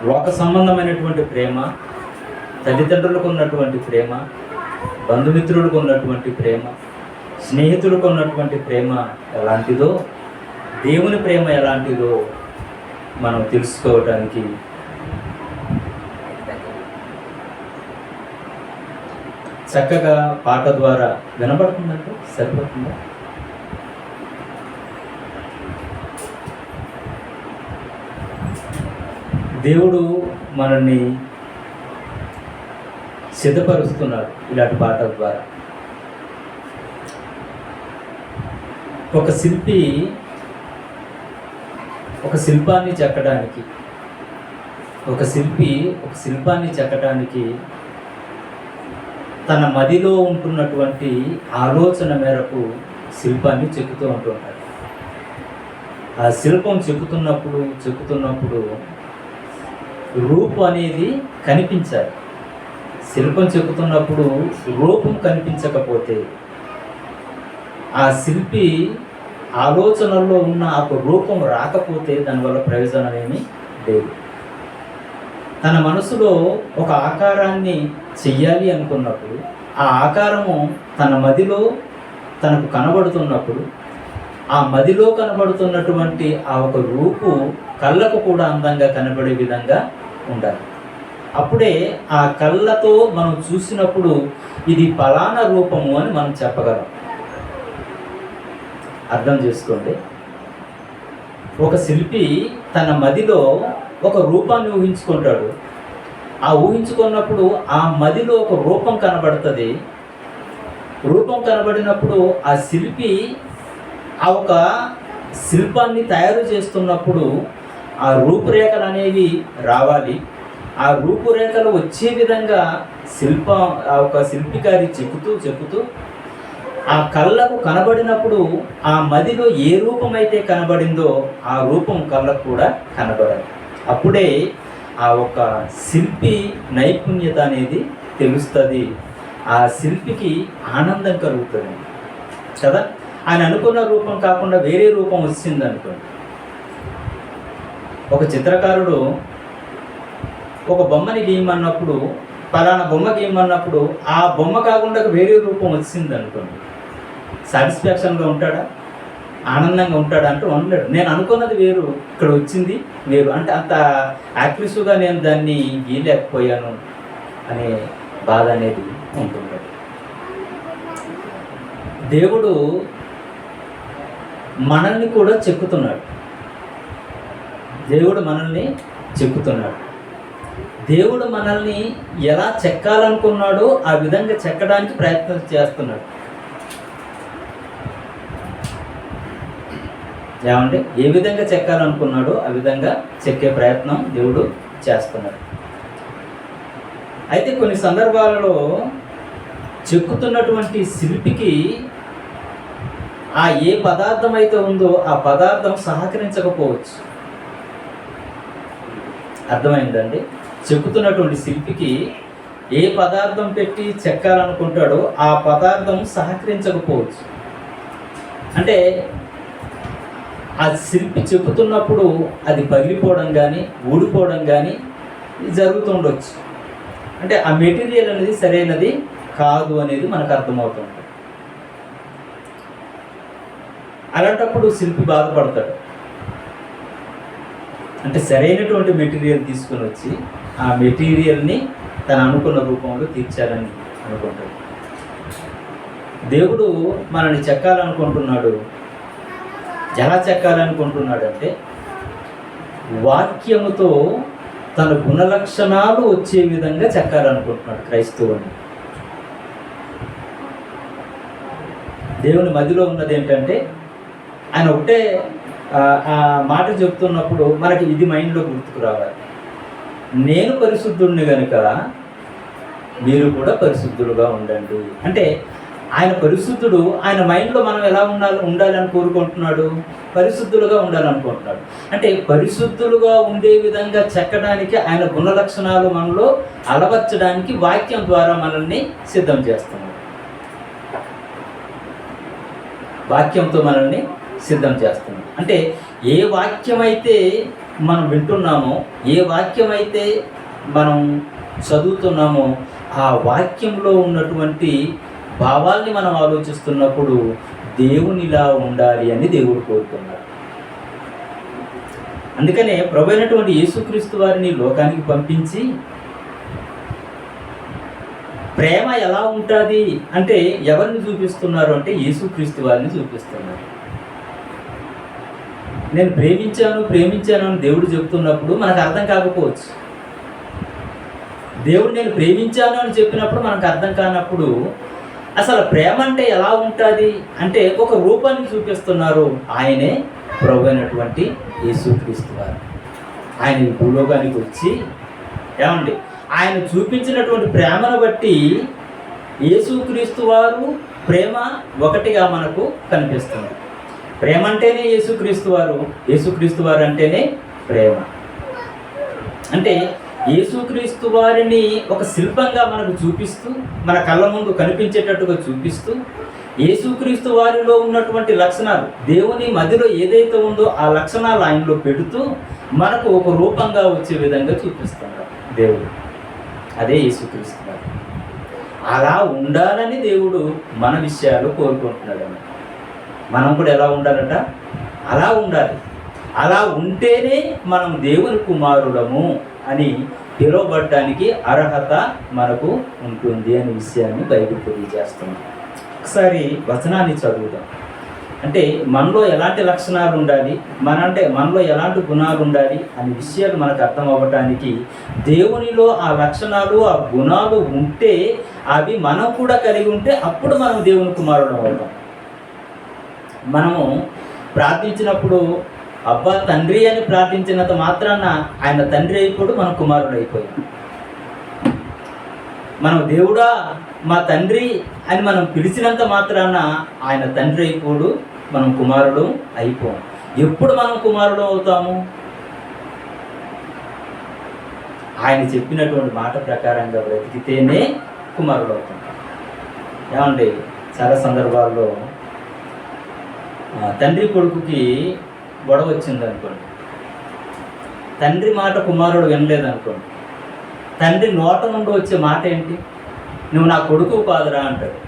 లోక సంబంధమైనటువంటి ప్రేమ, తల్లిదండ్రులకు ఉన్నటువంటి ప్రేమ, బంధుమిత్రులకు ఉన్నటువంటి ప్రేమ, స్నేహితులకు ఉన్నటువంటి ప్రేమ ఎలాంటిదో, దేవుని ప్రేమ ఎలాంటిదో మనం తెలుసుకోవటానికి చక్కగా పాట ద్వారా వినబడుతుందంటే సరిపోతుందా? దేవుడు మనల్ని సిద్ధపరుస్తున్నాడు ఇలాంటి పాటల ద్వారా. ఒక శిల్పి ఒక శిల్పాన్ని చెక్కడానికి తన మదిలో ఉంటున్నటువంటి ఆలోచన మేరకు శిల్పాన్ని చెక్కుతూ ఉంటుంటాడు. ఆ శిల్పం చెక్కుతున్నప్పుడు రూపం అనేది కనిపించాలి. శిల్పం చెక్కుతున్నప్పుడు రూపం కనిపించకపోతే ఆ శిల్పి ఆలోచనల్లో ఉన్న ఆ రూపం రాకపోతే దానివల్ల ప్రయోజనం ఏమీ లేదు. తన మనసులో ఒక ఆకారాన్ని చెయ్యాలి అనుకున్నప్పుడు ఆ ఆకారము తన మదిలో తనకు కనబడుతున్నప్పుడు ఆ మదిలో కనబడుతున్నటువంటి ఆ ఒక రూపు కళ్ళకు కూడా అందంగా కనబడే విధంగా ఉండాలి. అప్పుడే ఆ కళ్ళతో మనం చూసినప్పుడు ఇది ఫలానా రూపము అని మనం చెప్పగలం. అర్థం చేసుకోండి. ఒక శిల్పి తన మదిలో ఒక రూపాన్ని ఊహించుకుంటాడు. ఆ ఊహించుకున్నప్పుడు ఆ మదిలో ఒక రూపం కనబడుతుంది. రూపం కనబడినప్పుడు ఆ శిల్పి ఆ ఒక శిల్పాన్ని తయారు చేస్తున్నప్పుడు ఆ రూపురేఖలు అనేవి రావాలి. ఆ రూపురేఖలు వచ్చే విధంగా ఆ ఒక శిల్పికారి చెక్కుతూ ఆ కళ్ళకు కనబడినప్పుడు ఆ మదిలో ఏ రూపమైతే కనబడిందో ఆ రూపం కళ్ళకు కూడా కనబడాలి. అప్పుడే ఆ ఒక శిల్పి నైపుణ్యత అనేది తెలుస్తుంది. ఆ శిల్పికి ఆనందం కలుగుతుంది కదా. ఆయన అనుకున్న రూపం కాకుండా వేరే రూపం వచ్చింది అనుకోండి. ఒక చిత్రకారుడు ఒక బొమ్మని గీయమన్నప్పుడు, పలానా బొమ్మ గీయమన్నప్పుడు ఆ బొమ్మ కాకుండా వేరే రూపం వచ్చింది అనుకోండి, సాటిస్ఫాక్షన్గా ఉంటాడా? ఆనందంగా ఉంటాడా? అంటే ఉండలేడు. నేను అనుకున్నది వేరు, ఇక్కడ వచ్చింది వేరు. అంటే అంత యాక్టివ్గా నేను దాన్ని గీయలేకపోయాను అనే బాధ అనేది ఉంటుంది. దేవుడు మనల్ని కూడా చెక్కుతున్నాడు. దేవుడు మనల్ని ఎలా చెక్కాలనుకున్నాడో ఆ విధంగా చెక్కడానికి ప్రయత్నం చేస్తున్నాడు. ఏమంటే ఏ విధంగా చెక్కాలనుకున్నాడో ఆ విధంగా చెక్కే ప్రయత్నం దేవుడు చేస్తున్నాడు. అయితే కొన్ని సందర్భాలలో చెక్కుతున్నటువంటి శిల్పికి ఆ ఏ పదార్థం అయితే ఉందో ఆ పదార్థం సహకరించకపోవచ్చు. అర్థమైందండి? చెక్కుతున్నటువంటి శిల్పికి ఏ పదార్థం పెట్టి చెక్కాలనుకుంటాడో ఆ పదార్థం సహకరించకపోవచ్చు. అంటే ఆ శిల్పి చెక్కుతున్నప్పుడు అది పగిలిపోవడం కానీ ఊడిపోవడం కానీ జరుగుతుండొచ్చు. అంటే ఆ మెటీరియల్ అనేది సరైనది కాదు అనేది మనకు అర్థమవుతుంది. అలాంటప్పుడు శిల్పి బాధపడతాడు. అంటే సరైనటువంటి మెటీరియల్ తీసుకొని వచ్చి ఆ మెటీరియల్ని తను అనుకున్న రూపంలో తీర్చాలని అనుకుంటాడు. దేవుడు మనల్ని చెక్కాలనుకుంటున్నాడు. ఎలా చెక్కాలనుకుంటున్నాడు అంటే వాక్యముతో తన గుణలక్షణాలు వచ్చే విధంగా చెక్కాలనుకుంటున్నాడు క్రైస్తవుని. దేవుని మదిలో ఉన్నది ఏంటంటే ఆయన ఒకటే ఆ మాట చెప్తున్నప్పుడు మనకి ఇది మైండ్లో గుర్తుకు రావాలి. నేను పరిశుద్ధుడిని కనుక మీరు కూడా పరిశుద్ధులుగా ఉండండి. అంటే ఆయన పరిశుద్ధుడు. ఆయన మైండ్లో మనం ఎలా ఉండాలని కోరుకుంటున్నాడు? పరిశుద్ధులుగా ఉండాలనుకుంటున్నాడు. అంటే పరిశుద్ధులుగా ఉండే విధంగా చెక్కడానికి ఆయన గుణలక్షణాలు మనలో అలవర్చడానికి వాక్యం ద్వారా మనల్ని సిద్ధం చేస్తున్నాడు. వాక్యంతో మనల్ని సిద్ధం చేస్తున్నాడు. అంటే ఏ వాక్యం అయితే మనం వింటున్నామో, ఏ వాక్యం అయితే మనం చదువుతున్నామో ఆ వాక్యంలో ఉన్నటువంటి భావాల్ని మనం ఆలోచిస్తున్నప్పుడు దేవునిలా ఉండాలి అని దేవుడు కోరుతున్నాడు. అందుకనే ప్రభు అయినటువంటి యేసుక్రీస్తు వారిని లోకానికి పంపించి ప్రేమ ఎలా ఉంటుంది అంటే ఎవరిని చూపిస్తున్నారు అంటే యేసుక్రీస్తు వారిని చూపిస్తున్నారు. నేను ప్రేమించాను అని దేవుడు చెప్తున్నప్పుడు మనకు అర్థం కాకపోవచ్చు. దేవుడు నేను ప్రేమించాను అని చెప్పినప్పుడు మనకు అర్థం కానప్పుడు అసలు ప్రేమ అంటే ఎలా ఉంటుంది అంటే ఒక రూపాన్ని చూపిస్తున్నారు. ఆయనే ప్రభు అయినటువంటి యేసుక్రీస్తు వారు. ఆయన ఈ భూలోకానికి వచ్చి ఏమండి ఆయన చూపించినటువంటి ప్రేమను బట్టి యేసుక్రీస్తు వారు ప్రేమ ఒకటిగా మనకు కనిపిస్తుంది. ప్రేమ అంటేనే యేసుక్రీస్తు వారు, యేసుక్రీస్తు వారు అంటేనే ప్రేమ. అంటే యేసుక్రీస్తు వారిని ఒక శిల్పంగా మనకు చూపిస్తూ, మన కళ్ళ ముందు కనిపించేటట్టుగా చూపిస్తూ, యేసుక్రీస్తు వారిలో ఉన్నటువంటి లక్షణాలు దేవుని మధ్యలో ఏదైతే ఉందో ఆ లక్షణాలు ఆయనలో పెడుతూ మనకు ఒక రూపంగా వచ్చే విధంగా చూపిస్తున్నారు దేవుడు. అదే యేసుక్రీస్తు వారు. అలా ఉండాలని దేవుడు మన విషయాలు కోరుకుంటున్నాడు. మనం కూడా ఎలా ఉండాలట? అలా ఉండాలి. అలా ఉంటేనే మనం దేవుని కుమారులము అని పిలువబడడానికి అర్హత మనకు ఉంటుంది అనే విషయాన్ని బైబిల్ తెలియజేస్తుంది. ఒకసారి వచనాన్ని చదువుదాం. అంటే మనలో ఎలాంటి లక్షణాలు ఉండాలి, మనలో ఎలాంటి గుణాలు ఉండాలి అనే విషయాలు మనకు అర్థం అవ్వటానికి దేవునిలో ఆ లక్షణాలు ఆ గుణాలు ఉంటే అవి మనం కూడా కలిగి ఉంటే అప్పుడు మనం దేవుని కుమారుడు అవుతాం. మనము ప్రార్థించినప్పుడు అబ్బా తండ్రి అని ప్రార్థించినంత మాత్రాన ఆయన తండ్రి అయిపోడు, మన కుమారుడు అయిపోయాం. మనం దేవుడా మా తండ్రి అని మనం పిలిచినంత మాత్రాన ఆయన తండ్రి అయిపోడు, మనం కుమారుడు అయిపోం. ఎప్పుడు మనం కుమారుడు అవుతాము? ఆయన చెప్పినటువంటి మాట ప్రకారంగా బ్రతికితేనే కుమారుడు అవుతాం. ఏమండి చాలా సందర్భాల్లో తండ్రి కొడుకుకి గొడవ వచ్చింది అనుకోండి, తండ్రి మాట కుమారుడు వినలేదనుకోండి, తండ్రి నోట నుండి వచ్చే మాట ఏంటి? నువ్వు నా కొడుకు కాదురా అంటాడు.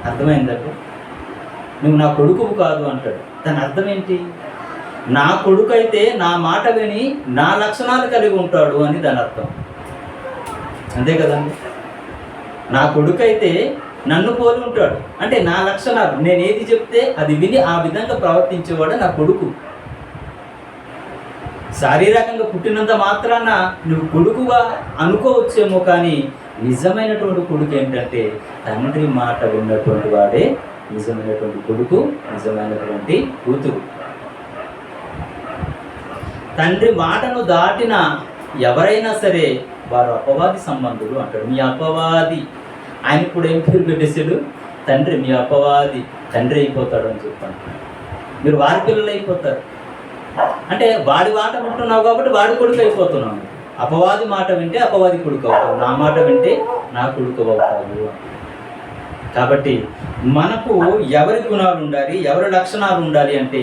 అర్థమైందంటే నువ్వు నా కొడుకు కాదు అంటాడు. దాని అర్థం ఏంటి? నా కొడుకు అయితే నా మాట విని నా లక్షణాలు కలిగి ఉంటాడు అని దాని అర్థం. అంతే కదండి. నా కొడుకు అయితే నన్ను పోలి ఉంటాడు అంటే నా లక్షణాలు, నేను ఏది చెప్తే అది విని ఆ విధంగా ప్రవర్తించేవాడు నా కొడుకు. శారీరకంగా పుట్టినంత మాత్రాన నువ్వు కొడుకుగా అనుకోవచ్చేమో, కానీ నిజమైనటువంటి కొడుకు ఏంటంటే తండ్రి మాట విన్నటువంటి వాడే నిజమైనటువంటి కొడుకు, నిజమైనటువంటి కూతురు. తండ్రి మాటను దాటిన ఎవరైనా సరే వారు అపవాది సంబంధులు అంటాడు. మీ అపవాది, ఆయన కూడా ఏం పేరు పెట్టేశాడు? తండ్రి. మీ అపవాది తండ్రి అయిపోతాడు అని చెప్తాను. మీరు వారి పిల్లలు అయిపోతారు. అంటే వాడి మాట వింటున్నావు కాబట్టి వాడి కొడుకు అయిపోతున్నావు. అపవాది మాట వింటే అపవాది కొడుకు అవుతావు, నా మాట వింటే నా కొడుకు అవుతావు. కాబట్టి మనకు ఎవరి గుణాలు ఉండాలి, ఎవరి లక్షణాలు ఉండాలి అంటే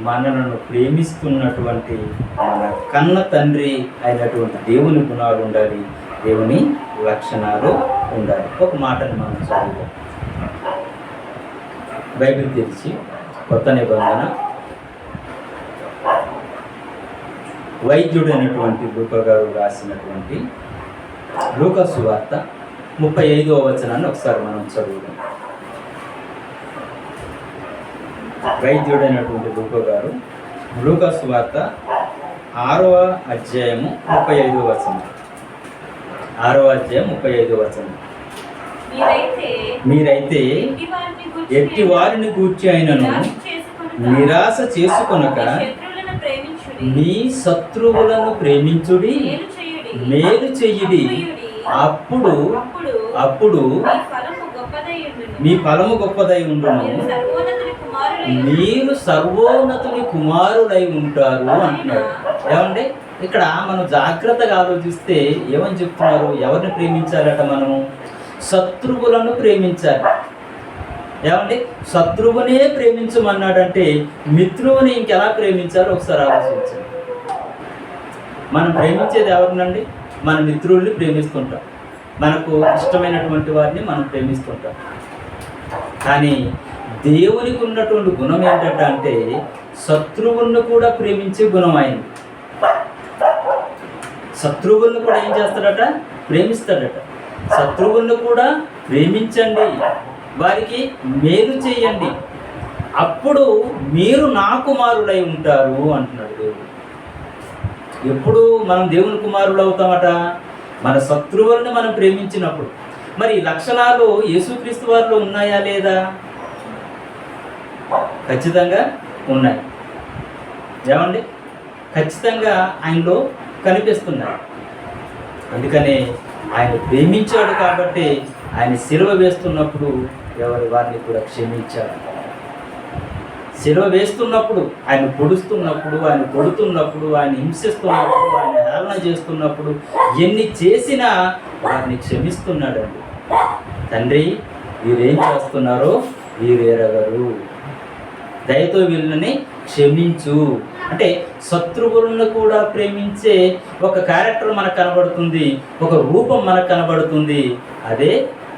మనలను ప్రేమిస్తున్నటువంటి మన కన్న తండ్రి అయినటువంటి దేవుని గుణాలు ఉండాలి, దేవుని లక్షణాలు ఉండాలి. ఒక మాటని మనం చదువుతాం. బైబిల్ తెరిచి కొత్త నిబంధన వైద్యుడైనటువంటి లూకా గారు రాసినటువంటి లూకా సువార్త 35వ వచనాన్ని ఒకసారి మనం చదువుదాం. వైద్యుడైనటువంటి లూకా గారు లూకా సువార్త 6వ అధ్యాయము 35వ వచనం. 6వ అధ్యాయం 35వ వచనం. మీరైతే ఎట్టి వారిని గూర్చి అయినను నిరాశ చేసుకొనక మీ శత్రువులను ప్రేమించుడి, మేలు చెయ్యుడి, అప్పుడు మీ ఫలము గొప్పదై ఉండును, మీరు సర్వోన్నతుని కుమారులై ఉంటారు అంటున్నాడు. ఏమంటే ఇక్కడ మనం జాగ్రత్తగా ఆలోచిస్తే ఏమని చెప్తున్నారు? ఎవరిని ప్రేమించాలట? మనము శత్రువులను ప్రేమించాలి. ఏమండి, శత్రువునే ప్రేమించమన్నాడంటే మిత్రువుని ఇంకెలా ప్రేమించాలో ఒకసారి ఆలోచించండి. మనం ప్రేమించేది ఎవరినండి? మన మిత్రుల్ని ప్రేమిస్తుంటాం, మనకు ఇష్టమైనటువంటి వారిని మనం ప్రేమిస్తుంటాం. కానీ దేవునికి ఉన్నటువంటి గుణం ఏంటంటే అంటే శత్రువులను కూడా ప్రేమించే గుణం అయింది. శత్రువులను కూడా ఏం చేస్తాడట? ప్రేమిస్తాడట. శత్రువులను కూడా ప్రేమించండి, వారికి మేలు చేయండి, అప్పుడు మీరు నా కుమారులై ఉంటారు అంటున్నాడు దేవుడు. ఎప్పుడు మనం దేవుని కుమారులు అవుతామట? మన శత్రువులను మనం ప్రేమించినప్పుడు. మరి ఈ లక్షణాలు యేసుక్రీస్తు వారిలో ఉన్నాయా లేదా? ఖచ్చితంగా ఉన్నాయి. ఏమండి, ఖచ్చితంగా ఆయనలో కనిపిస్తున్నాయి. అందుకనే ఆయన ప్రేమించాడు కాబట్టి ఆయన సిలువ వేస్తున్నప్పుడు వారిని కూడా క్షమించాడు. సిలువ వేస్తున్నప్పుడు, ఆయన పొడుస్తున్నప్పుడు, ఆయన కొడుతున్నప్పుడు, ఆయన హింసిస్తున్నప్పుడు, ఆయన హేళన చేస్తున్నప్పుడు, ఎన్ని చేసినా వారిని క్షమిస్తున్నాడండి. తండ్రి, వీరేం చేస్తున్నారో వీరెరగరు, దయతో వీళ్ళని క్షమించు అంటే శత్రువులను కూడా ప్రేమించే ఒక క్యారెక్టర్ మనకు కనబడుతుంది, ఒక రూపం మనకు కనబడుతుంది. అదే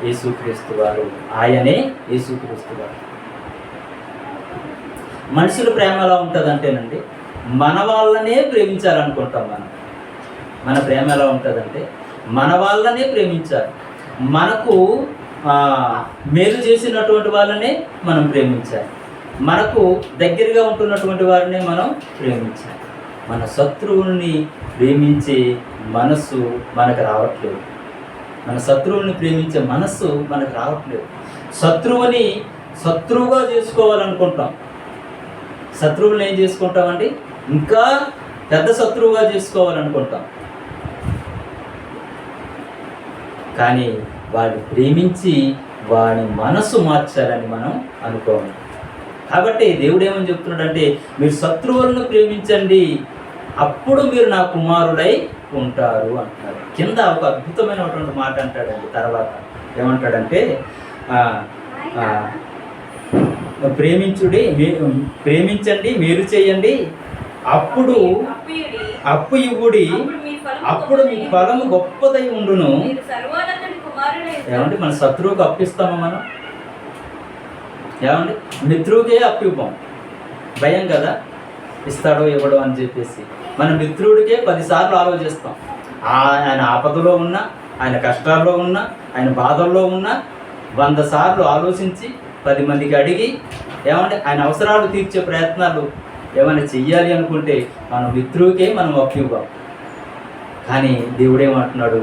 యేసుక్రీస్తు వారు, ఆయనే యేసుక్రీస్తు వారు. మనుషుల ప్రేమ ఎలా ఉంటుందంటేనండి, మన వాళ్ళనే ప్రేమించాలనుకుంటాం. మన ప్రేమ ఎలా ఉంటుందంటే మన వాళ్ళనే ప్రేమించాలి, మనకు మేలు చేసినటువంటి వాళ్ళనే మనం ప్రేమించాలి, మనకు దగ్గరగా ఉంటున్నటువంటి వారిని మనం ప్రేమించాలి. మన శత్రువుల్ని ప్రేమించే మనస్సు మనకు రావట్లేదు. మన శత్రువుల్ని ప్రేమించే మనస్సు మనకు రావట్లేదు. శత్రువుని శత్రువుగా చేసుకోవాలనుకుంటాం. శత్రువులను ఏం చేసుకుంటామండి? ఇంకా పెద్ద శత్రువుగా చేసుకోవాలనుకుంటాం. కానీ వాడిని ప్రేమించి వాడి మనసు మార్చాలని మనం అనుకోవాలి. కాబట్టి దేవుడు ఏమని చెప్తున్నాడంటే, మీరు శత్రువులను ప్రేమించండి, అప్పుడు మీరు నా కుమారులై ఉంటారు అంటున్నారు. కింద ఒక అద్భుతమైనటువంటి మాట అంటాడండి. తర్వాత ఏమంటాడంటే, ప్రేమించండి, మీరు చేయండి, అప్పుడు అప్పు ఇవ్వుడి, అప్పుడు మీ ఫలము గొప్పదై ఉండును. ఏమంటే మన శత్రువుకు అప్పిస్తామా మనం? ఏమండి, మిత్రుడికే అప్పివ్వం, భయం కదా, ఇస్తాడో ఇవ్వడో అని చెప్పేసి. మన మిత్రుడికే 10 సార్లు ఆలోచిస్తాం. ఆయన ఆపదలో ఉన్నా, ఆయన కష్టాల్లో ఉన్నా, ఆయన బాధల్లో ఉన్నా 100 సార్లు ఆలోచించి 10 మందికి అడిగి, ఏమంటే ఆయన అవసరాలు తీర్చే ప్రయత్నాలు ఏమైనా చెయ్యాలి అనుకుంటే మన మిత్రుడికే మనం అప్పివ్వం. కానీ దేవుడు ఏమంటున్నాడు?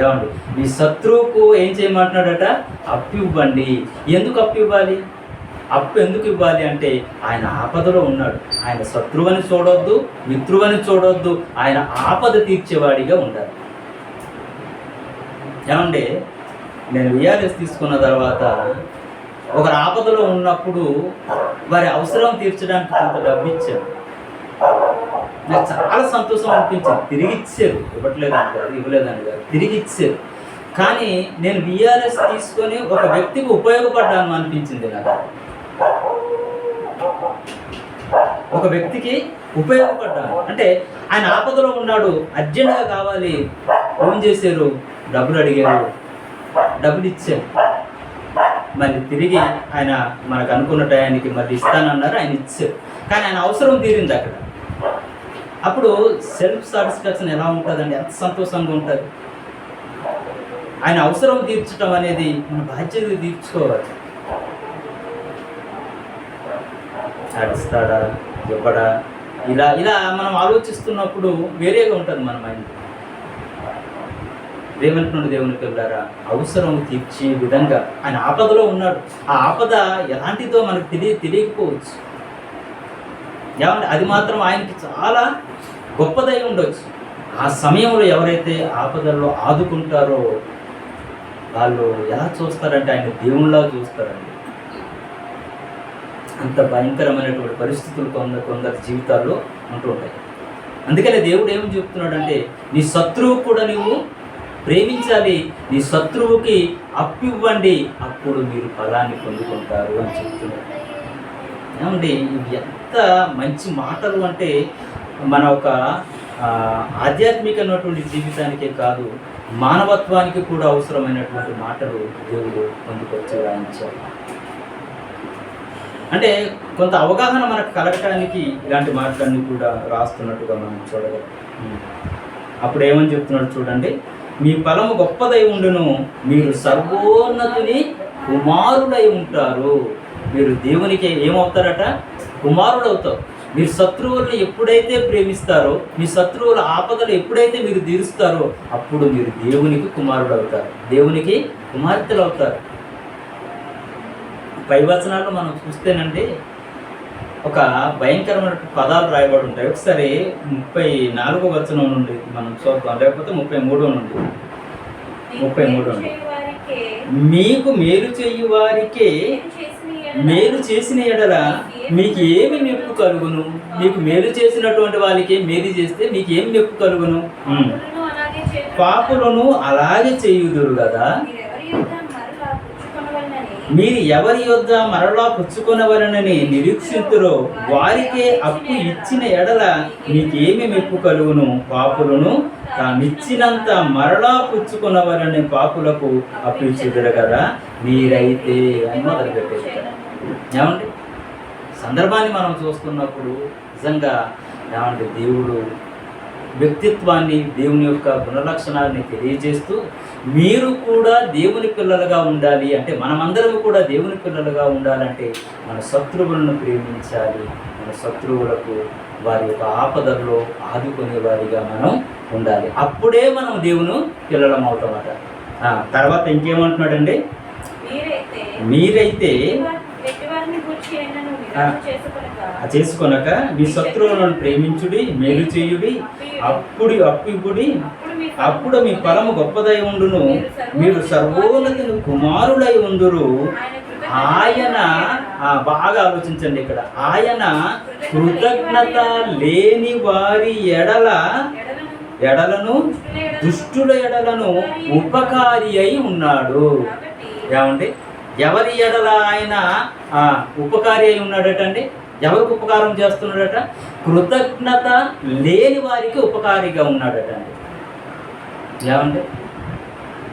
ఏమండి, మీ శత్రువుకు ఏం చేయమంటున్నాడట? అప్పు ఇవ్వండి. ఎందుకు అప్పు ఇవ్వాలి? అప్పు ఎందుకు ఇవ్వాలి అంటే ఆయన ఆపదలో ఉన్నాడు. ఆయన శత్రువుని చూడొద్దు, మిత్రువని చూడొద్దు, ఆయన ఆపద తీర్చేవాడిగా ఉండాలి. ఏమండి, నేను విఆర్ఎస్ తీసుకున్న తర్వాత ఒకరు ఆపదలో ఉన్నప్పుడు వారి అవసరం తీర్చడానికి కొంత డబ్బు ఇచ్చారు. నాకు చాలా సంతోషం అనిపించింది. తిరిగి ఇచ్చారు, ఇవ్వట్లేదని కాదు, ఇవ్వలేదని కాదు, తిరిగి ఇచ్చారు. కానీ నేను విఆర్ఎస్ తీసుకొని ఒక వ్యక్తికి ఉపయోగపడ్డాను అనిపించింది నాకు. ఒక వ్యక్తికి ఉపయోగపడ్డాను అంటే ఆయన ఆపదలో ఉన్నాడు, అర్జెంట్గా కావాలి, ఫోన్ చేశారు, డబ్బులు అడిగారు, డబ్బులు ఇచ్చారు. మళ్ళీ తిరిగి ఆయన మనకు అనుకున్న టయానికి మళ్ళీ ఇస్తానన్నారు, ఆయన ఇచ్చారు. కానీ ఆయన అవసరం తీరింది అక్కడ. అప్పుడు సెల్ఫ్ సాటిస్ఫాక్షన్ ఎలా ఉంటుందండి? ఎంత సంతోషంగా ఉంటుంది. ఆయన అవసరం తీర్చడం అనేది మన బాధ్యత తీర్చుకోవాలి. ఇస్తాడా, ఇవ్వడా, ఇలా ఇలా మనం ఆలోచిస్తున్నప్పుడు వేరేగా ఉంటుంది మన మైండ్. రేవంతుడు దేవునికి వెళ్ళారా, అవసరం తీర్చే విధంగా ఆయన ఆపదలో ఉన్నాడు. ఆ ఆపద ఎలాంటిదో మనకు తెలియకపోవచ్చు. ఏమంటే అది మాత్రం ఆయనకి చాలా గొప్పదై ఉండొచ్చు. ఆ సమయంలో ఎవరైతే ఆపదల్లో ఆదుకుంటారో వాళ్ళు ఎలా చూస్తారంటే ఆయన దేవుళ్ళలా చూస్తారండి. అంత భయంకరమైనటువంటి పరిస్థితులు కొందరి జీవితాల్లో ఉంటూ ఉంటాయి. అందుకనే దేవుడు ఏమని చెప్తున్నాడంటే, నీ శత్రువు కూడా నువ్వు ప్రేమించాలి. నీ శత్రువుకి అప్పివ్వండి, అప్పుడు మీరు ఫలాన్ని పొందుకుంటారు అని చెప్తున్నారు. ఏమండి, ఇవి ఎంత మంచి మాటలు అంటే మన ఒక ఆధ్యాత్మికమైనటువంటి జీవితానికే కాదు, మానవత్వానికి కూడా అవసరమైనటువంటి మాటలు దేవుడు పొందుకొచ్చి రాయించారు. అంటే కొంత అవగాహన మనకు కలగటానికి ఇలాంటి మాటలన్నీ కూడా రాస్తున్నట్టుగా మనం చూడగలం. అప్పుడు ఏమని చెప్తున్నాడు చూడండి, మీ ఫలము గొప్పదై ఉండును, మీరు సర్వోన్నతుని కుమారులై ఉంటారు. మీరు దేవునికి ఏమవుతారట? కుమారుడు అవుతారు. మీరు శత్రువుల్ని ఎప్పుడైతే ప్రేమిస్తారో, మీ శత్రువుల ఆపదలు ఎప్పుడైతే మీరు తీరుస్తారో, అప్పుడు మీరు దేవునికి కుమారుడు అవుతారు, దేవునికి కుమార్తెలు అవుతారు. పై వచనాల్లో మనం చూస్తేనండి ఒక భయంకరమైన పదాలు రాయబడి ఉంటాయి. ఒకసారి 34వ వచనం నుండి మనం చూద్దాం, లేకపోతే 33 నుండి. 33 నుండి, మీకు మేలు చేయు వారికే మేలు చేసిన ఎడల మీకు ఏమి మెప్పు కలుగును? మీకు మేలు చేసినటువంటి వాళ్ళకి మేలు చేస్తే మీకు ఏమి మెప్పు కలుగును? పాపులను అలాగే చేయుదురు కదా. మీరు ఎవరి యొద్ద మరలా పుచ్చుకొనవలనని నిరీక్షింతురో వారికే అప్పు ఇచ్చిన ఎడల మీకేమి మెప్పు కలుగును? పాపులను తామిచ్చినంత మరలా పుచ్చుకొనవలని పాపులకు అప్పు ఇచ్చుదురు కదా మీరైతే అని మొదలుపెట్టేది. ఏమండి, సందర్భాన్ని మనం చూస్తున్నప్పుడు నిజంగా ఏమంటే దేవుడు వ్యక్తిత్వాన్ని, దేవుని యొక్క గుణలక్షణాలని తెలియజేస్తూ మీరు కూడా దేవుని పిల్లలుగా ఉండాలి అంటే, మనమందరం కూడా దేవుని పిల్లలుగా ఉండాలంటే మన శత్రువులను ప్రేమించాలి, మన శత్రువులకు వారి యొక్క ఆపదల్లో ఆదుకునే వారిగా మనం ఉండాలి. అప్పుడే మనం దేవుని పిల్లలం అవుతామట. తర్వాత ఇంకేమంటున్నాడండి, మీరైతే చేసుకొనక మీ శత్రువులను ప్రేమించుడి, మేలు చేయుడి, అప్పుడిప్పుడి, అప్పుడు మీ ఫలము గొప్పదై ఉండును, మీరు సర్వోన్నతుని కుమారులై ఉందురు. ఆయన బాగా ఆలోచించండి ఇక్కడ, ఆయన కృతజ్ఞత లేని వారి ఎడలను దుష్టుల ఎడలను ఉపకారి అయి ఉన్నాడు. ఏమండి, ఎవరి ఎడల ఆయన ఉపకారి అయి ఉన్నాడటండి? ఎవరికి ఉపకారం చేస్తున్నాడట? కృతజ్ఞత లేని వారికి ఉపకారిగా ఉన్నాడటండి. ఏమండి,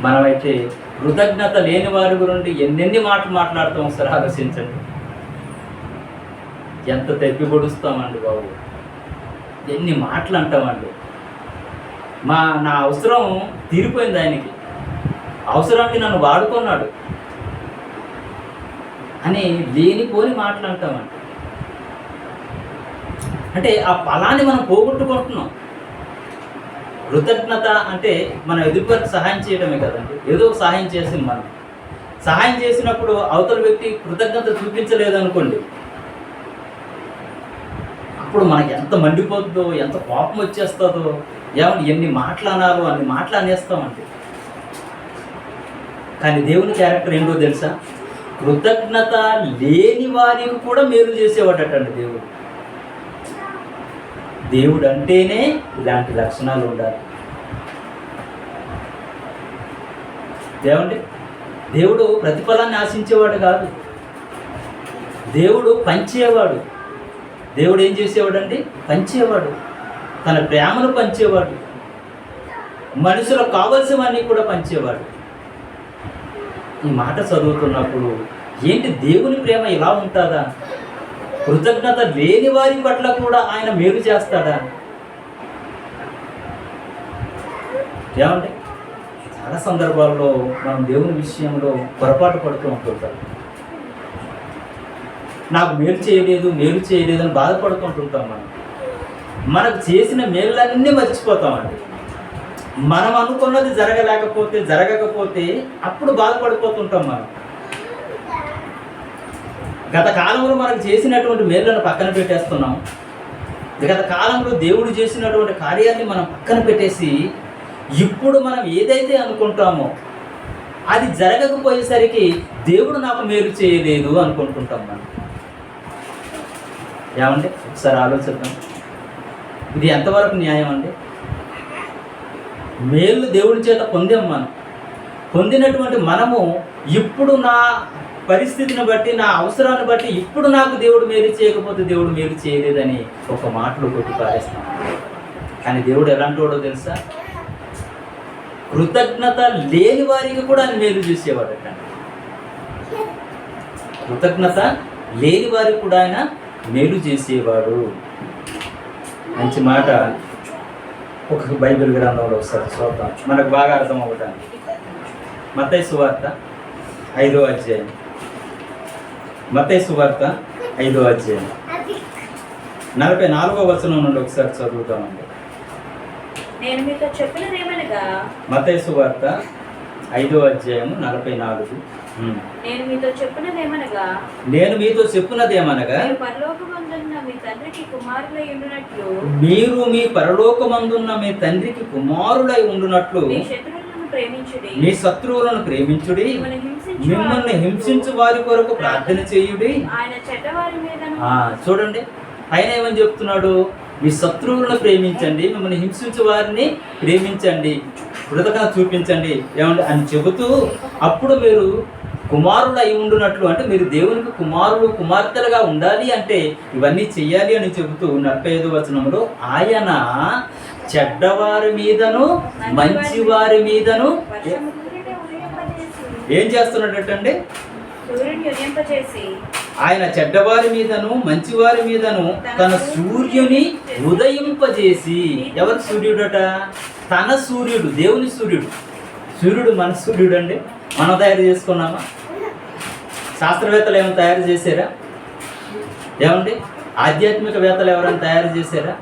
మనమైతే కృతజ్ఞత లేని వారి గురించి ఎన్నెన్ని మాటలు మాట్లాడతాం ఒకసారి ఆలోచించండి. ఎంత తెప్పి పొడుస్తామండి బాబు, ఎన్ని మాటలు అంటామండి. నా అవసరం తీరిపోయింది, ఆయనకి అవసరానికి నన్ను వాడుకున్నాడు అని లేనిపోని మాటలు అంటామండి. అంటే ఆ ఫలాన్ని మనం పోగొట్టుకుంటున్నాం. కృతజ్ఞత అంటే మనం ఎదుటివారికి సహాయం చేయడమే కదండి. ఏదో సహాయం చేసింది, మనం సహాయం చేసినప్పుడు అవతల వ్యక్తి కృతజ్ఞత చూపించలేదనుకోండి, అప్పుడు మనకి ఎంత మండిపోతుందో, ఎంత కోపం వచ్చేస్తుందో, ఏమని ఎన్ని మాట్లాడాలో అన్ని మాట్లాడేస్తామండి. కానీ దేవుని క్యారెక్టర్ ఏంటో తెలుసా? కృతజ్ఞత లేని వారికి కూడా మేలు చేసేవాడటండి దేవుడు. దేవుడు అంటేనే ఇలాంటి లక్షణాలు ఉండాలి. దేవుడు ప్రతిఫలాన్ని ఆశించేవాడు కాదు, దేవుడు పంచేవాడు. దేవుడు ఏం చేసేవాడండి? పంచేవాడు, తన ప్రేమను పంచేవాడు, మనుషులకు కావలసినవన్నీ కూడా పంచేవాడు. ఈ మాట చదువుతున్నప్పుడు ఏంటి, దేవుని ప్రేమ ఇలా ఉంటుందా? కృతజ్ఞత లేని వారి పట్ల కూడా ఆయన మేలు చేస్తాడా? ఏమంటే చాలా సందర్భాల్లో మనం దేవుని విషయంలో పొరపాటు పడుతూ ఉంటుంటాం. నాకు మేలు చేయలేదు అని బాధపడుతుంటుంటాం. మనకు చేసిన మేళ్ళన్నీ మర్చిపోతామండి. మనం అనుకున్నది జరగకపోతే అప్పుడు బాధపడిపోతుంటాం. మనం గత కాలంలో మనకు చేసినటువంటి మేళ్ళను పక్కన పెట్టేస్తున్నాం. గత కాలంలో దేవుడు చేసినటువంటి కార్యాన్ని మనం పక్కన పెట్టేసి ఇప్పుడు మనం ఏదైతే అనుకుంటామో అది జరగకపోయేసరికి దేవుడు నాకు మేలు చేయలేదు అనుకుంటుంటాం. మనం ఏమండి, ఒకసారి ఆలోచిద్దాం. ఇది ఎంతవరకు న్యాయం అండి? మేలు దేవుని చేత పొందాం. మనం పొందినటువంటి మనము ఇప్పుడు నా పరిస్థితిని బట్టి, నా అవసరాన్ని బట్టి ఇప్పుడు నాకు దేవుడు మేలు చేయకపోతే దేవుడు మేలు చేయలేదని ఒక మాటలు కొట్టి పారేస్తాం. కానీ దేవుడు ఎలాంటి వాడో తెలుసా? కృతజ్ఞత లేని వారికి కూడా ఆయన మేలు చేసేవాడట. కృతజ్ఞత లేని వారికి కూడా ఆయన మేలు చేసేవాడు. మంచి మాట ఒక బైబిల్ గ్రంథంలో ఒకసారి చూద్దాం, మనకు బాగా అర్థం అవ్వడానికి. మత్తయి సువార్త 5వ అధ్యాయం. మత్తయి సువార్త 5వ అధ్యాయం 44వ వచనం నుండి ఒకసారి చదువుతామండి. నేను మీతో చెప్పినదేమనగా, మత్తయి సువార్త 5వ అధ్యాయం 44. నేను మీతో చెప్పినదేమనగా, నేను మీతో చెప్పినదేమనగా, మీరు పరలోకమందున్న మీ తండ్రికి కుమారులై ఉండునట్లు, మీరు మీ పరలోకమందున్న మీ తండ్రికి కుమారులై ఉండునట్లు మీ శత్రువులను ప్రేమించుడి, మీ శత్రువులను ప్రేమించుడి, మిమ్మల్ని హింసించు వారి కొరకు ప్రార్థన చేయుడి. ఆయన చెడ్డవారి మీదను. చూడండి, ఆయన ఏమని చెప్తున్నాడు? మీ శత్రువులను ప్రేమించండి, మిమ్మల్ని హింసించు వారిని ప్రేమించండి, కృతజ్ఞత చూపించండి ఏమండి అని చెబుతూ, అప్పుడు మీరు కుమారులు అయి ఉండునట్లు, అంటే మీరు దేవునికి కుమారులు కుమార్తెలుగా ఉండాలి అంటే ఇవన్నీ చెయ్యాలి అని చెబుతూ 45వ వచనంలో ఆయన చెడ్డవారి మీదను మంచివారి మీదను ఏం చేస్తున్నాడటండి? ఆయన చెడ్డవారి మీదను మంచివారి మీదను తన సూర్యుని ఉదయింపజేసి. ఎవరు సూర్యుడట? తన సూర్యుడు, దేవుని సూర్యుడు. సూర్యుడు మన సూర్యుడు అండి. మనం తయారు చేసుకున్నామా? శాస్త్రవేత్తలు ఏమైనా తయారు చేశారా? ఏమండి ఆధ్యాత్మికవేత్తలు ఎవరైనా తయారు చేశారా?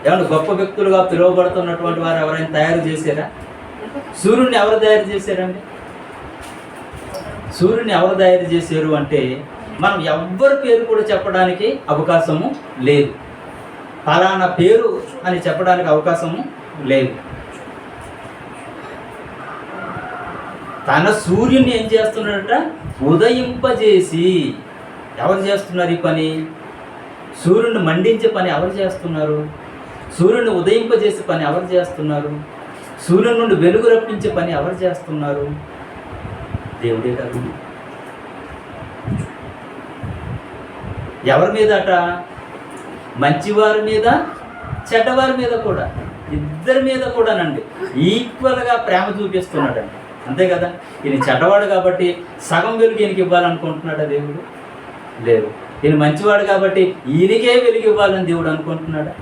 ఏమంటే గొప్ప వ్యక్తులుగా పిలువబడుతున్నటువంటి వారు ఎవరైనా తయారు చేశారా? సూర్యుడిని ఎవరు తయారు చేశారండి? సూర్యుని ఎవరు తయారు చేశారు అంటే మనం ఎవ్వరి పేరు కూడా చెప్పడానికి అవకాశము లేదు. ఫలానా పేరు అని చెప్పడానికి అవకాశము లేదు. తన సూర్యుని ఏం చేస్తున్నాడట? ఉదయింపజేసి. ఎవరు చేస్తున్నారు ఈ పని? సూర్యుని మండించే పని ఎవరు చేస్తున్నారు? సూర్యుని ఉదయింపజేసే పని ఎవరు చేస్తున్నారు? సూర్యుని నుండి వెలుగు రప్పించే పని ఎవరు చేస్తున్నారు? దేవుడే కదా. ఎవరి మీద అట? మంచివారి మీద చెడ్డవారి మీద కూడా, ఇద్దరి మీద కూడానండి ఈక్వల్గా ప్రేమ చూపిస్తున్నాడండి. అంతే కదా. ఈయన చెడ్డవాడు కాబట్టి సగం వెలుగు ఈయనకి ఇవ్వాలనుకుంటున్నాడా దేవుడు? లేదు. ఈయన మంచివాడు కాబట్టి ఈయనకే వెలుగు ఇవ్వాలని దేవుడు అనుకుంటున్నాడా?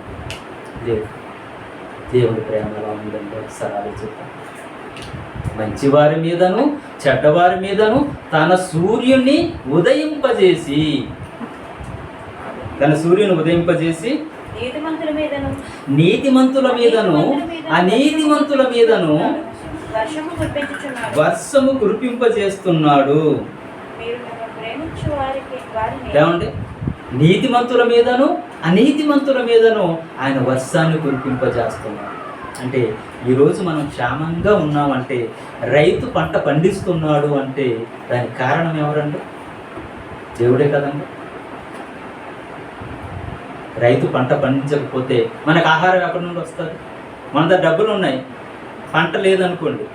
లేదు. దేవుడి ప్రేమ ఎలా ఉందంటే ఒకసారి ఆలోచిద్దాం. మంచివారి మీదను చెడ్డవారి మీదను తన సూర్యుని ఉదయింపజేసి, తన సూర్యుని ఉదయింపజేసి నీతిమంతుల మీదను అనీతిమంతుల మీదను వర్షము కురిపింపజేస్తున్నాడు. ఏమండి? నీతిమంతుల మీదను అనీతిమంతుల మీదను ఆయన వర్షాన్ని కురిపింపజేస్తున్నాడు. అంటే ఈరోజు మనం క్షేమంగా ఉన్నామంటే, రైతు పంట పండిస్తున్నాడు అంటే దానికి కారణం ఎవరండి? దేవుడే కదండి. రైతు పంట పండించకపోతే మనకు ఆహారం ఎక్కడి నుండి వస్తుంది? మన దగ్గర డబ్బులు ఉన్నాయి, పంట లేదనుకోండి,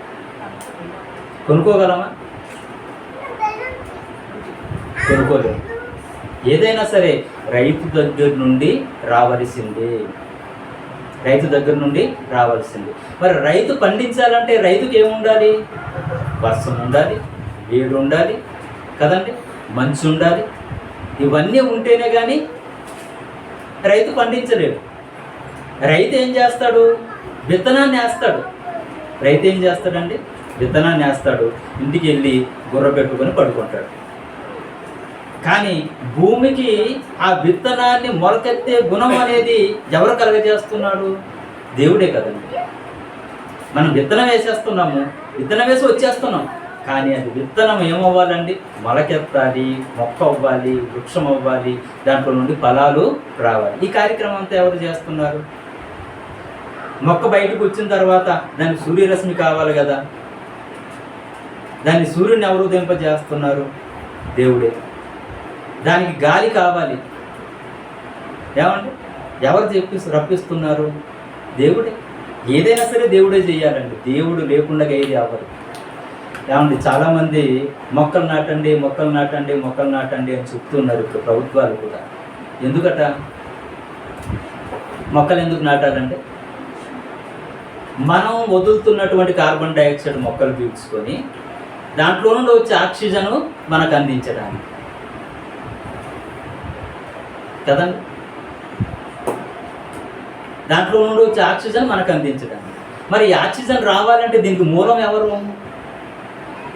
కొనుక్కోగలమా? కొనుక్కోలేము. ఏదైనా సరే రైతు దగ్గర నుండి రావలసిందే, రైతు దగ్గర నుండి రావాల్సింది. మరి రైతు పండించాలంటే రైతుకి ఏముండాలి? వర్షం ఉండాలి, వేడి ఉండాలి కదండి, మంచు ఉండాలి. ఇవన్నీ ఉంటేనే కానీ రైతు పండించలేడు. రైతు ఏం చేస్తాడు? విత్తనాన్ని వేస్తాడు. రైతు ఏం చేస్తాడండి? విత్తనాన్ని వేస్తాడు, ఇంటికి వెళ్ళి గుర్ర పెట్టుకొని పడుకుంటాడు. కానీ భూమికి ఆ విత్తనాన్ని మొలకెత్తే గుణం అనేది ఎవరు కలగజేస్తున్నాడు? దేవుడే కదండి. మనం విత్తనం వేసేస్తున్నాము, విత్తనం వేసి వచ్చేస్తున్నాం, కానీ అది విత్తనం ఏమవ్వాలండి? మొలకెత్తాలి, మొక్క అవ్వాలి, వృక్షం అవ్వాలి, దాంట్లో నుండి ఫలాలు రావాలి. ఈ కార్యక్రమం అంతా ఎవరు చేస్తున్నారు? మొక్క బయటకు వచ్చిన తర్వాత దానికి సూర్యరశ్మి కావాలి కదా, దాన్ని సూర్యుని ఎవరు ఉదయింపజేస్తున్నారు? దేవుడే. దానికి గాలి కావాలి, ఏమండి? ఎవరు రప్పిస్తున్నారు? దేవుడే. ఏదైనా సరే దేవుడే చేయాలండి. దేవుడు లేకుండా ఏది అవ్వదు. ఏమండి, చాలామంది మొక్కలు నాటండి మొక్కలు నాటండి మొక్కలు నాటండి అని చెప్తున్నారు ఇప్పుడు ప్రభుత్వాలు కూడా. ఎందుకట మొక్కలు ఎందుకు నాటాలంటే, మనం వదులుతున్నటువంటి కార్బన్ డైఆక్సైడ్ మొక్కలు పీల్చుకొని దాంట్లో నుండి వచ్చే ఆక్సిజన్ మనకు అందించడానికి కదండి. దాంట్లో నుండి వచ్చే ఆక్సిజన్ మనకు అందించడానికి. మరి ఈ ఆక్సిజన్ రావాలంటే దీనికి మూలం ఎవరు?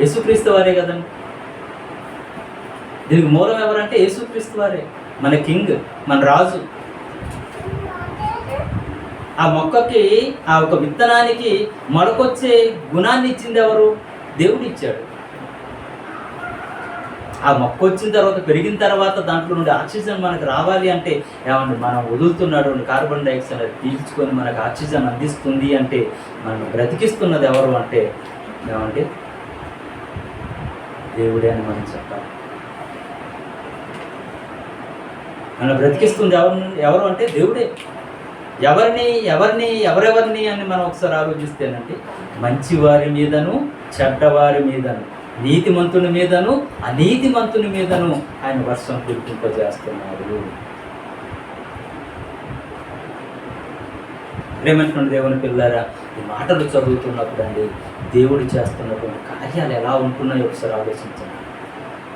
యేసుక్రీస్తు వారే కదండి. దీనికి మూలం ఎవరంటే యేసుక్రీస్తు వారే, మన కింగ్, మన రాజు. ఆ మొక్కకి, ఆ ఒక విత్తనానికి మొలకొచ్చే గుణాన్ని ఇచ్చింది ఎవరు? దేవుడు ఇచ్చాడు. ఆ మొక్క వచ్చిన తర్వాత, పెరిగిన తర్వాత దాంట్లో నుండి ఆక్సిజన్ మనకు రావాలి అంటే ఏమంటే మనం వదులుతున్నాడు కార్బన్ డైఆక్సైడ్ పీల్చుకొని మనకు ఆక్సిజన్ అందిస్తుంది అంటే మనం బ్రతికిస్తున్నది ఎవరు అంటే ఏమంటే దేవుడే అని మనం చెప్పాలి. మనం బ్రతికిస్తుంది ఎవరు అంటే దేవుడే. ఎవరెవరిని అని మనం ఒకసారి ఆలోచిస్తేనంటే మంచివారి మీదను చెడ్డవారి మీదను, నీతిమంతుని మీదను అనీతిమంతుని మీదను ఆయన వర్షం కురిపింపజేస్తున్నాడు. ప్రేమటువంటి దేవుని పిల్లారా, ఈ మాటలు చదువుతున్నప్పుడు అండి దేవుడు చేస్తున్నటువంటి కార్యాలు ఎలా ఉంటున్నాయో ఒకసారి ఆలోచించండి.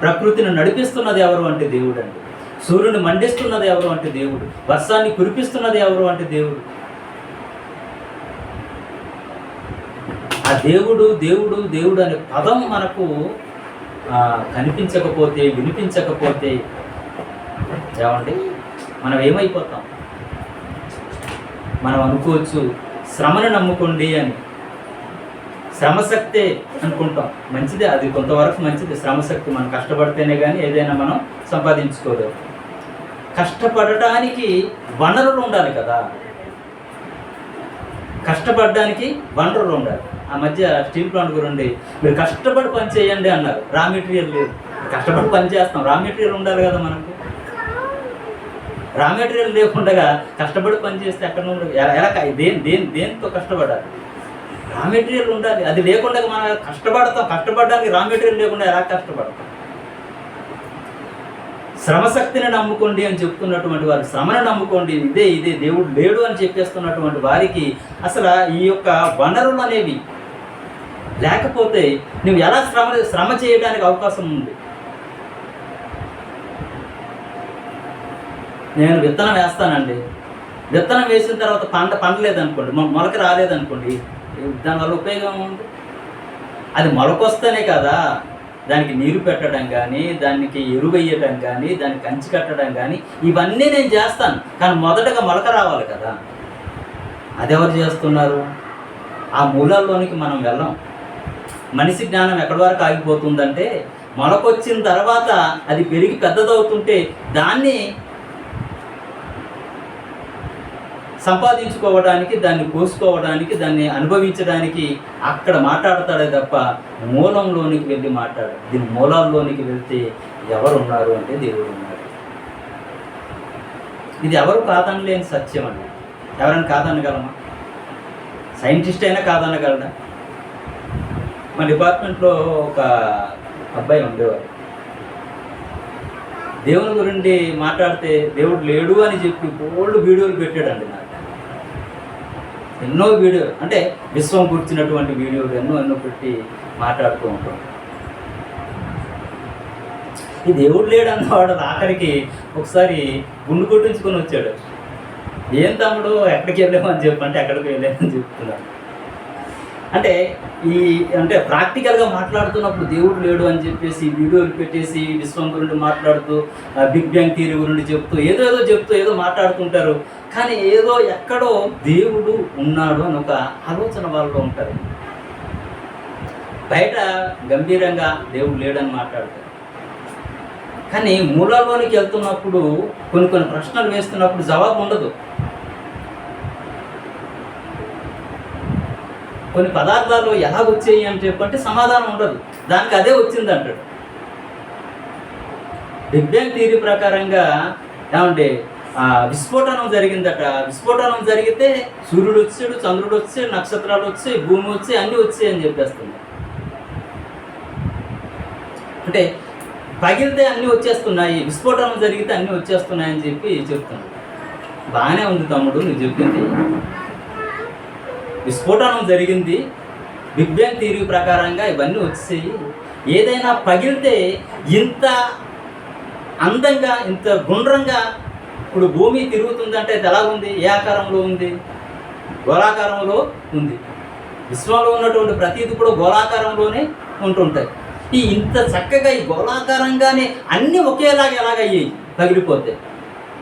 ప్రకృతిని నడిపిస్తున్నది ఎవరు అంటే దేవుడు అండి. సూర్యుని మండిస్తున్నది ఎవరు అంటే దేవుడు. వర్షాన్ని కురిపిస్తున్నది ఎవరు అంటే దేవుడు. ఆ దేవుడు దేవుడు దేవుడు అనే పదం మనకు కనిపించకపోతే, వినిపించకపోతే ఏమండి మనం ఏమైపోతాం? మనం అనుకోవచ్చు శ్రమను నమ్ముకోండి అని. శ్రమశక్తే అనుకుంటాం, మంచిదే, అది కొంతవరకు మంచిది. శ్రమశక్తి, మనం కష్టపడితేనే కానీ ఏదైనా మనం సంపాదించుకోలేము. కష్టపడటానికి వనరులు ఉండాలి కదా. కష్టపడడానికి వనరులు ఉండాలి. ఆ మధ్య స్టీల్ ప్లాంట్ గురించి మీరు కష్టపడి పని చేయండి అన్నారు. రా మెటీరియల్ లేదు. కష్టపడి పని చేస్తాం, రా మెటీరియల్ ఉండాలి కదా మనకు. రా మెటీరియల్ లేకుండా కష్టపడి పని చేస్తే ఎక్కడ నుండి ఎలా దేనితో కష్టపడాలి? రా మెటీరియల్ ఉండాలి. అది లేకుండా మనం కష్టపడడానికి రా మెటీరియల్ లేకుండా ఎలా కష్టపడతాం? శ్రమశక్తిని నమ్ముకోండి అని చెప్తున్నటువంటి వారు, శ్రమను నమ్ముకోండి, ఇదే దేవుడు లేడు అని చెప్పేస్తున్నటువంటి వారికి అసలు ఈ యొక్క వనరులు అనేవి లేకపోతే నువ్వు ఎలా శ్రమ చేయడానికి అవకాశం ఉంది? నేను విత్తనం వేస్తానండి, విత్తనం వేసిన తర్వాత పండలేదనుకోండి, మొలక రాలేదనుకోండి, దానివల్ల ఉపయోగం ఉంది? అది మొలకొస్తేనే కదా దానికి నీరు పెట్టడం కానీ, దానికి ఎరువు వేయడం కానీ, దానికి కంచి కట్టడం కానీ ఇవన్నీ నేను చేస్తాను. కానీ మొదటగా మొలక రావాలి కదా. అదెవరు చేస్తున్నారు? ఆ మూలాల్లోనికి మనం వెళ్ళాం. మనిషి జ్ఞానం ఎక్కడి వరకు ఆగిపోతుందంటే, మొలకొచ్చిన తర్వాత అది పెరిగి పెద్దదవుతుంటే దాన్ని సంపాదించుకోవడానికి, దాన్ని కోసుకోవడానికి, దాన్ని అనుభవించడానికి అక్కడ మాట్లాడతాడే తప్ప మూలంలోనికి వెళ్ళి మాట్లాడు. దీని మూలాల్లోనికి వెళ్తే ఎవరు ఉన్నారు అంటే దేవుడు ఉన్నారు. ఇది ఎవరు కాదనలేని సత్యం అండి. ఎవరైనా కాదనగలమా? సైంటిస్ట్ అయినా కాదనగలడా? మా డిపార్ట్మెంట్లో ఒక అబ్బాయి ఉండేవారు. దేవుని గురించి మాట్లాడితే దేవుడు లేడు అని చెప్పి బోల్డ్ వీడియోలు పెట్టాడండి. నాకు ఎన్నో వీడియోలు, అంటే విశ్వం గుర్చినటువంటి వీడియోలు ఎన్నో పెట్టి మాట్లాడుతూ ఉంటాం. ఈ దేవుడు లేడు అన్నవాడు ఆఖరికి ఒకసారి గుండు కొట్టించుకొని వచ్చాడు. ఏం తమ్ముడు ఎక్కడికి వెళ్ళామని చెప్పంటే ఎక్కడికి వెళ్ళామని చెప్తున్నాడు. అంటే ప్రాక్టికల్గా మాట్లాడుతున్నప్పుడు దేవుడు లేడు అని చెప్పేసి వీడియోలు పెట్టేసి విశ్వం గురించి మాట్లాడుతూ, బిగ్ బ్యాంగ్ థియరీ గురించి చెప్తూ ఏదో మాట్లాడుతుంటారు. కానీ ఏదో ఎక్కడో దేవుడు ఉన్నాడు అని ఒక ఆలోచన వాళ్ళలో ఉంటుంది. బయట గంభీరంగా దేవుడు లేడని మాట్లాడతారు. కానీ మూలాల్లోనికి వెళ్తున్నప్పుడు కొన్ని ప్రశ్నలు వేస్తున్నప్పుడు జవాబు ఉండదు. కొన్ని పదార్థాలు ఎలా వచ్చాయి అని చెప్పంటే సమాధానం ఉండదు. దానికి అదే వచ్చింది అంటాడు. బిగ్ బ్యాంగ్ థియరీ ప్రకారంగా ఏమంటే విస్ఫోటనం జరిగిందట. విస్ఫోటనం జరిగితే సూర్యుడు వచ్చాడు, చంద్రుడు వచ్చాడు, నక్షత్రాలు వచ్చాయి, భూమి వచ్చాయి, అన్నీ వచ్చాయి అని చెప్పేస్తుంది. అంటే పగిలితే అన్నీ వచ్చేస్తున్నాయి, విస్ఫోటనం జరిగితే అన్నీ వచ్చేస్తున్నాయి అని చెప్పి చెప్తున్నాడు. బాగానే ఉంది తమ్ముడు నువ్వు చెప్పింది. విస్ఫోటనం జరిగింది, బిగ్ బ్యాంగ్ థియరీ ప్రకారంగా ఇవన్నీ వచ్చాయి. ఏదైనా పగిలితే ఇంత అందంగా, ఇంత గుండ్రంగా ఇప్పుడు భూమి తిరుగుతుందంటే అది ఎలా ఉంది? ఏ ఆకారంలో ఉంది? గోళాకారంలో ఉంది. విశ్వంలో ఉన్నటువంటి ప్రతిదీ కూడా గోళాకారంలోనే ఉంటుంటాయి. ఈ ఇంత చక్కగా ఈ గోళాకారంగానే అన్నీ ఒకేలాగా ఎలాగయ్యాయి పగిలిపోతే?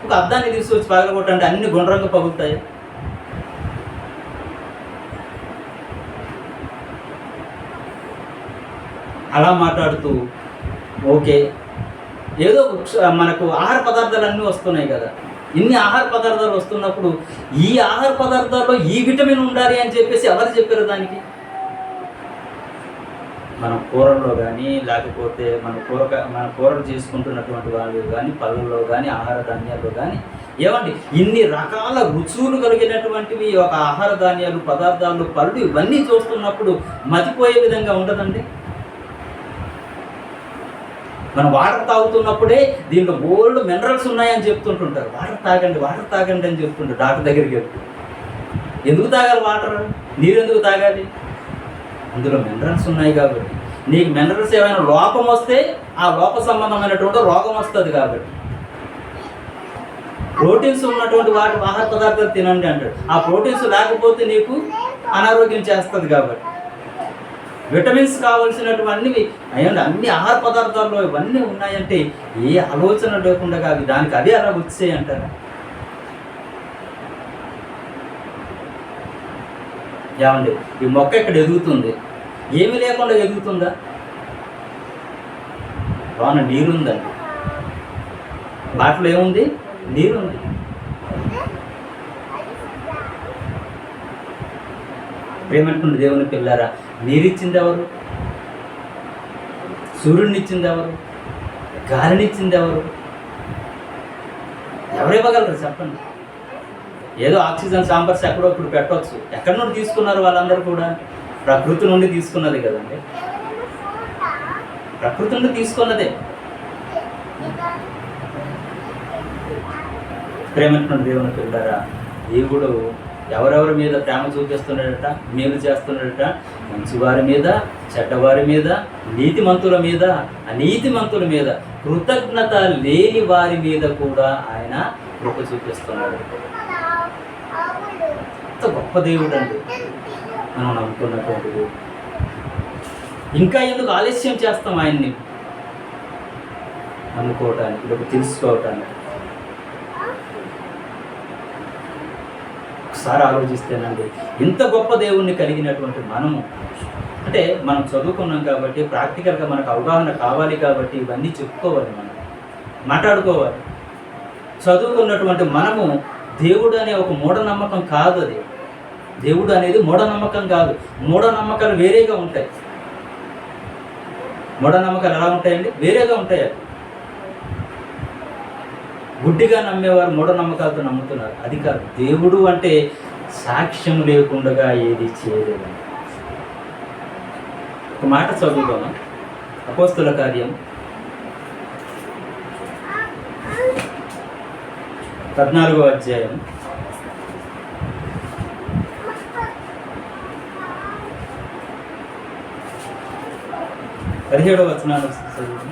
ఒక అద్దాన్ని తీసుకొచ్చి పగలగొట్టంటే అన్ని గుండ్రంగా పగులుతాయి. అలా మాట్లాడుతూ ఓకే, ఏదో మనకు ఆహార పదార్థాలు అన్నీ వస్తున్నాయి కదా, ఇన్ని ఆహార పదార్థాలు వస్తున్నప్పుడు ఈ ఆహార పదార్థాల్లో ఈ విటమిన్ ఉండాలి అని చెప్పేసి ఎవరు చెప్పారు దానికి? మనం కూరల్లో కానీ, లేకపోతే మన కూరలు చేసుకుంటున్నటువంటి వాళ్ళు కానీ, పళ్ళల్లో కానీ, ఆహార ధాన్యాల్లో కానీ, ఏమండి ఇన్ని రకాల రుచులు కలిగినటువంటివి ఒక ఆహార ధాన్యాలు, పదార్థాలు, పళ్ళు ఇవన్నీ చూస్తున్నప్పుడు మతిపోయే విధంగా ఉండదండి. మనం వాటర్ తాగుతున్నప్పుడే దీంట్లో బోల్డ్ మినరల్స్ ఉన్నాయని చెప్తుంటుంటారు. వాటర్ తాగండి అని చెప్తుంటారు డాక్టర్ దగ్గరికి వెళ్తే. ఎందుకు తాగాలి వాటర్? నీరు ఎందుకు తాగాలి? అందులో మినరల్స్ ఉన్నాయి కాబట్టి. నీకు మినరల్స్ ఏమైనా లోపం వస్తే ఆ లోప సంబంధమైనటువంటి రోగం వస్తుంది కాబట్టి. ప్రోటీన్స్ ఉన్నటువంటి వాటి ఆహార పదార్థాలు తినండి అంటాడు. ఆ ప్రోటీన్స్ లేకపోతే నీకు అనారోగ్యం చేస్తుంది కాబట్టి. విటమిన్స్ కావాల్సినటువంటివి అయ్యండి అన్ని ఆహార పదార్థాల్లో ఇవన్నీ ఉన్నాయంటే ఏ ఆలోచన లేకుండా అవి దానికి అదే అలా వచ్చాయి అంటారు. ఏమండి ఈ మొక్క ఇక్కడ ఎదుగుతుంది, ఏమీ లేకుండా ఎదుగుతుందా? వాన నీరుందండి, బాటలో ఏముంది? నీరుంది. ప్రేమటువంటి దేవుని పిల్లారా, నీరిచ్చింది ఎవరు? సూర్యుడినిచ్చింది ఎవరు? గాలినిచ్చింది ఎవరు? ఎవరు ఇవ్వగలరు చెప్పండి? ఏదో ఆక్సిజన్ సాంబర్స్ ఎక్కడో ఇప్పుడు పెట్టవచ్చు. ఎక్కడి నుండి తీసుకున్నారు వాళ్ళందరూ కూడా? ప్రకృతి నుండి తీసుకున్నది కదండి. ప్రకృతి నుండి తీసుకున్నదే. ప్రేమటువంటి దేవుని పిల్లారా, దేవుడు ఎవరెవరి మీద ప్రేమ చూపిస్తున్నాడట, మేలు చేస్తున్నాడట? మంచివారి మీద, చెడ్డవారి మీద, నీతిమంతుల మీద, అనీతిమంతుల మీద, కృతజ్ఞత లేని వారి మీద కూడా ఆయన కృప చూపిస్తున్నాడు. ఎంత గొప్ప దేవుడు అండి మనం నమ్ముకున్నటువంటి దేవుడు. ఇంకా ఎందుకు ఆలస్యం చేస్తాం ఆయన్ని నమ్ముకోవటానికి, లేకపోతే తెలుసుకోవటానికి? ఒకసారి ఆలోచిస్తేనండి, ఇంత గొప్ప దేవుణ్ణి కలిగినటువంటి మనము, అంటే మనం చదువుకున్నాం కాబట్టి ప్రాక్టికల్గా మనకు అవగాహన కావాలి కాబట్టి ఇవన్నీ చెప్పుకోవాలి, మనం మాట్లాడుకోవాలి. చదువుకున్నటువంటి మనము దేవుడు అనే ఒక మూఢనమ్మకం కాదు. అది దేవుడు అనేది మూఢనమ్మకం కాదు. మూఢనమ్మకాలు వేరేగా ఉంటాయి. మూఢనమ్మకాలు ఎలా ఉంటాయండి? వేరేగా ఉంటాయి. అది గుడ్డిగా నమ్మేవారు మూఢనమ్మకాలతో నమ్ముతున్నారు. అది కాదు. దేవుడు అంటే సాక్ష్యం లేకుండా ఏది చేయలేదు. ఒక మాట చదువుతాము. అపోస్తుల కార్యం 14వ అధ్యాయం 17వ వచనాన్ని చదువుతాం.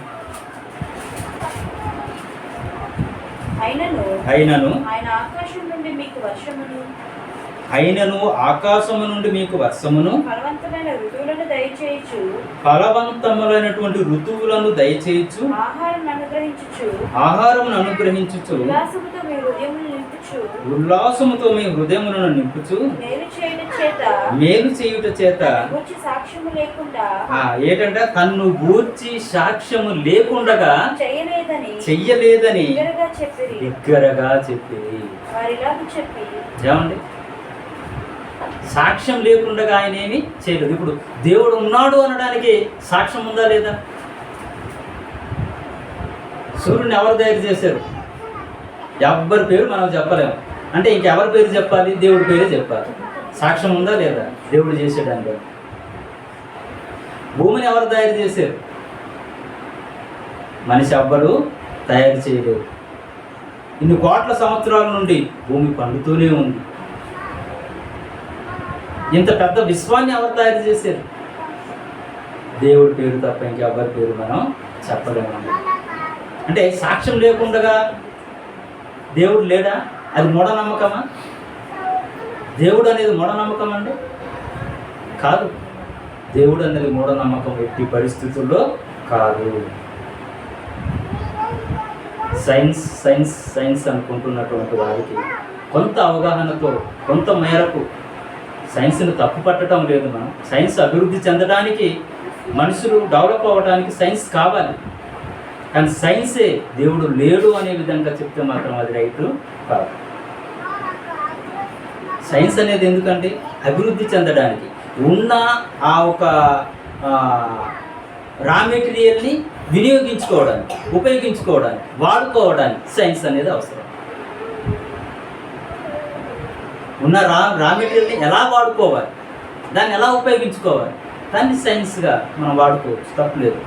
అయినను ఆయన ఆకాశం నుండి మీకు వర్షమును, అయినను ఆకాశము నుండి మీకు వర్షమును, ఫలవంతములైనటువంటి ఋతువులను దయచేయచ్చు, ఆహారమును అనుగ్రహించుచు, ఉల్లాసముతో మీ హృదయములను నింపుచు, మేలు చేయుట చేత ఏంటంట తన్ను గూర్చి సాక్ష్యము లేకుండా చెయ్యలేదని బిగ్గరగా చెప్పి. ఏమండి? సాక్ష్యం లేకుండా ఆయన ఏమి చేయలేదు. ఇప్పుడు దేవుడు ఉన్నాడు అనడానికి సాక్ష్యం ఉందా లేదా? సూర్యుని ఎవరు తయారు చేశారు? ఎవరి పేరు మనం చెప్పలేము. అంటే ఇంకెవరి పేరు చెప్పాలి? దేవుడి పేరే చెప్పాలి. సాక్ష్యం ఉందా లేదా దేవుడు చేసేదానికి? భూమిని ఎవరు తయారు చేశారు? మనిషి ఎవ్వరు తయారు చేయలేదు. ఇన్ని కోట్ల సంవత్సరాల నుండి భూమి పండుతూనే ఉంది. ఇంత పెద్ద విశ్వాన్ని ఎవరు తయారు చేశారు? దేవుడి పేరు తప్ప ఇంకెవరి పేరు మనం చెప్పలేము. అంటే సాక్ష్యం లేకుండా దేవుడు లేడా? అది మూఢనమ్మకమా? దేవుడు అనేది మూఢనమ్మకం అండి? కాదు. దేవుడు అనేది మూఢనమ్మకం ఎట్టి పరిస్థితుల్లో కాదు. సైన్స్ సైన్స్ సైన్స్ అనుకుంటున్నటువంటి వారికి కొంత అవగాహనతో కొంత మేరకు సైన్స్ని తప్పు పట్టడం లేదు. మనం సైన్స్ అభివృద్ధి చెందడానికి, మనుషులు డెవలప్ అవ్వడానికి సైన్స్ కావాలి. కానీ సైన్సే దేవుడు లేడు అనే విధంగా చెప్తే మాత్రం అది రైట్ కాదు. సైన్స్ అనేది ఎందుకంటే అభివృద్ధి చెందడానికి, ఉన్న ఆ ఒక రా మెటీరియల్ని వినియోగించుకోవడానికి, ఉపయోగించుకోవడానికి, వాడుకోవడానికి సైన్స్ అనేది అవసరం. ఉన్న రా మెటీరియల్ని ఎలా వాడుకోవాలి, దాన్ని ఎలా ఉపయోగించుకోవాలి, దాన్ని సైన్స్గా మనం వాడుకోవచ్చు, తప్పులేదు.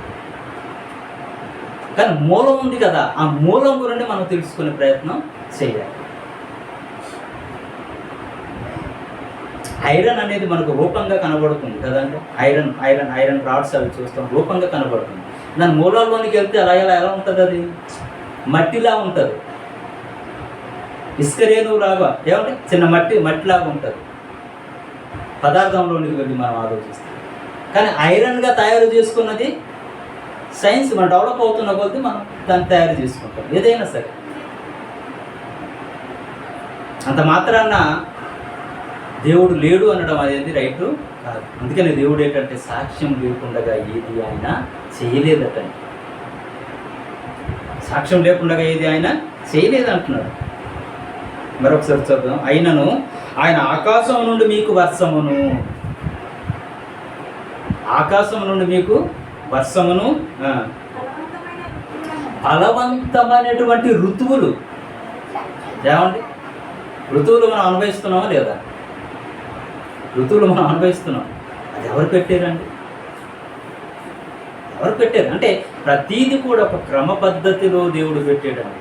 కానీ మూలం ఉంది కదా, ఆ మూలం గురించి మనం తెలుసుకునే ప్రయత్నం చేయాలి. ఐరన్ అనేది మనకు రూపంగా కనబడుతుంది కదండి. ఐరన్ ఐరన్ ఐరన్ రాడ్స్ అవి చూస్తాం, రూపంగా కనబడుతుంది. దాని మూలాల్లోనికి వెళ్తే ఎలా ఉంటుంది? అది మట్టిలా ఉంటుంది, ఇసుక రేణువులాగా, ఏమంటే చిన్న మట్టిలాగా ఉంటుంది పదార్థంలోనికి వెళ్ళి మనం ఆలోచిస్తాం. కానీ ఐరన్గా తయారు చేసుకున్నది సైన్స్. మనం డెవలప్ అవుతున్న కొద్దీ మనం దాన్ని తయారు చేసుకుంటాం ఏదైనా సరే. అంత మాత్రాన దేవుడు లేడు అనడం అనేది రైటు కాదు. అందుకని దేవుడు ఏంటంటే సాక్ష్యం లేకుండా ఏది ఆయన చేయలేదటండి. సాక్ష్యం లేకుండా ఏది ఆయన చేయలేదంటున్నాడు. మరొకసారి చూద్దాం. అయినను ఆయన ఆకాశం నుండి మీకు వర్షమును, ఆకాశం నుండి మీకు వర్షమును, ఫలవంతమైనటువంటి ఋతువులు. ఏమండి? ఋతువులు మనం అనుభవిస్తున్నామా లేదా? ఋతువులు మనం అనుభవిస్తున్నాం. అది ఎవరు పెట్టారండి? ఎవరు పెట్టారు? అంటే ప్రతీది కూడా ఒక క్రమ పద్ధతిలో దేవుడు పెట్టాడండి.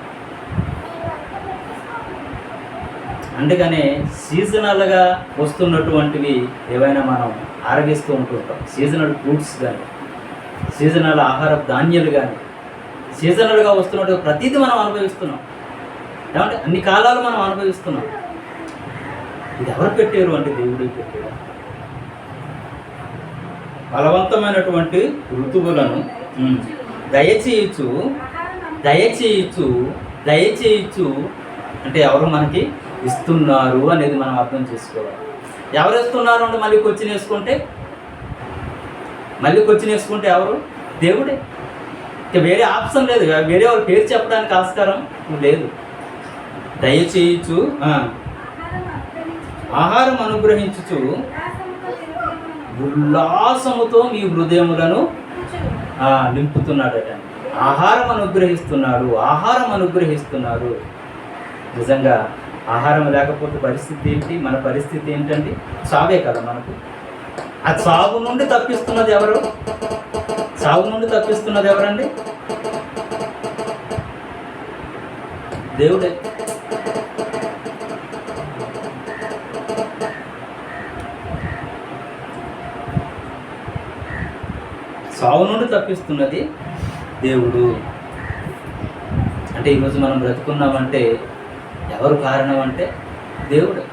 అందుకనే సీజనల్గా వస్తున్నటువంటివి ఏవైనా మనం ఆరగిస్తూ ఉంటుంటాం. సీజనల్ ఫ్రూట్స్ కానీ, సీజనల్ ఆహార ధాన్యాలు కానీ, సీజనల్గా వస్తున్నట్టు ప్రతీది మనం అనుభవిస్తున్నాం. ఏమంటే అన్ని కాలాలు మనం అనుభవిస్తున్నాం. ఇది ఎవరు పెట్టారు అంటే దేవుడే పెట్టారు. బలవంతమైనటువంటి ఋతువులను దయచేయచ్చు దయచేయచ్చు అంటే ఎవరు మనకి ఇస్తున్నారు అనేది మనం అర్థం చేసుకోవాలి. ఎవరు ఇస్తున్నారు అంటే మళ్ళీ క్వశ్చన్ వేసుకుంటే ఎవరు? దేవుడే. ఇక వేరే ఆప్షన్ లేదు, వేరే వాళ్ళ పేరు చెప్పడానికి ఆస్కారం లేదు. దయచేయచ్చు, ఆహారం అనుగ్రహించుచు ఉల్లాసముతో మీ హృదయములను నింపుతున్నాడట. ఆహారం అనుగ్రహిస్తున్నారు. నిజంగా ఆహారం లేకపోతే పరిస్థితి ఏంటి? మన పరిస్థితి ఏంటండి? చావే కదా మనకు. ఆ చావు నుండి తప్పిస్తున్నది ఎవరు? ఎవరండి? దేవుడే. చావు నుండి తప్పిస్తున్నది దేవుడు. అంటే ఈరోజు మనం బ్రతుకున్నామంటే ఎవరు కారణం అంటే దేవుడే.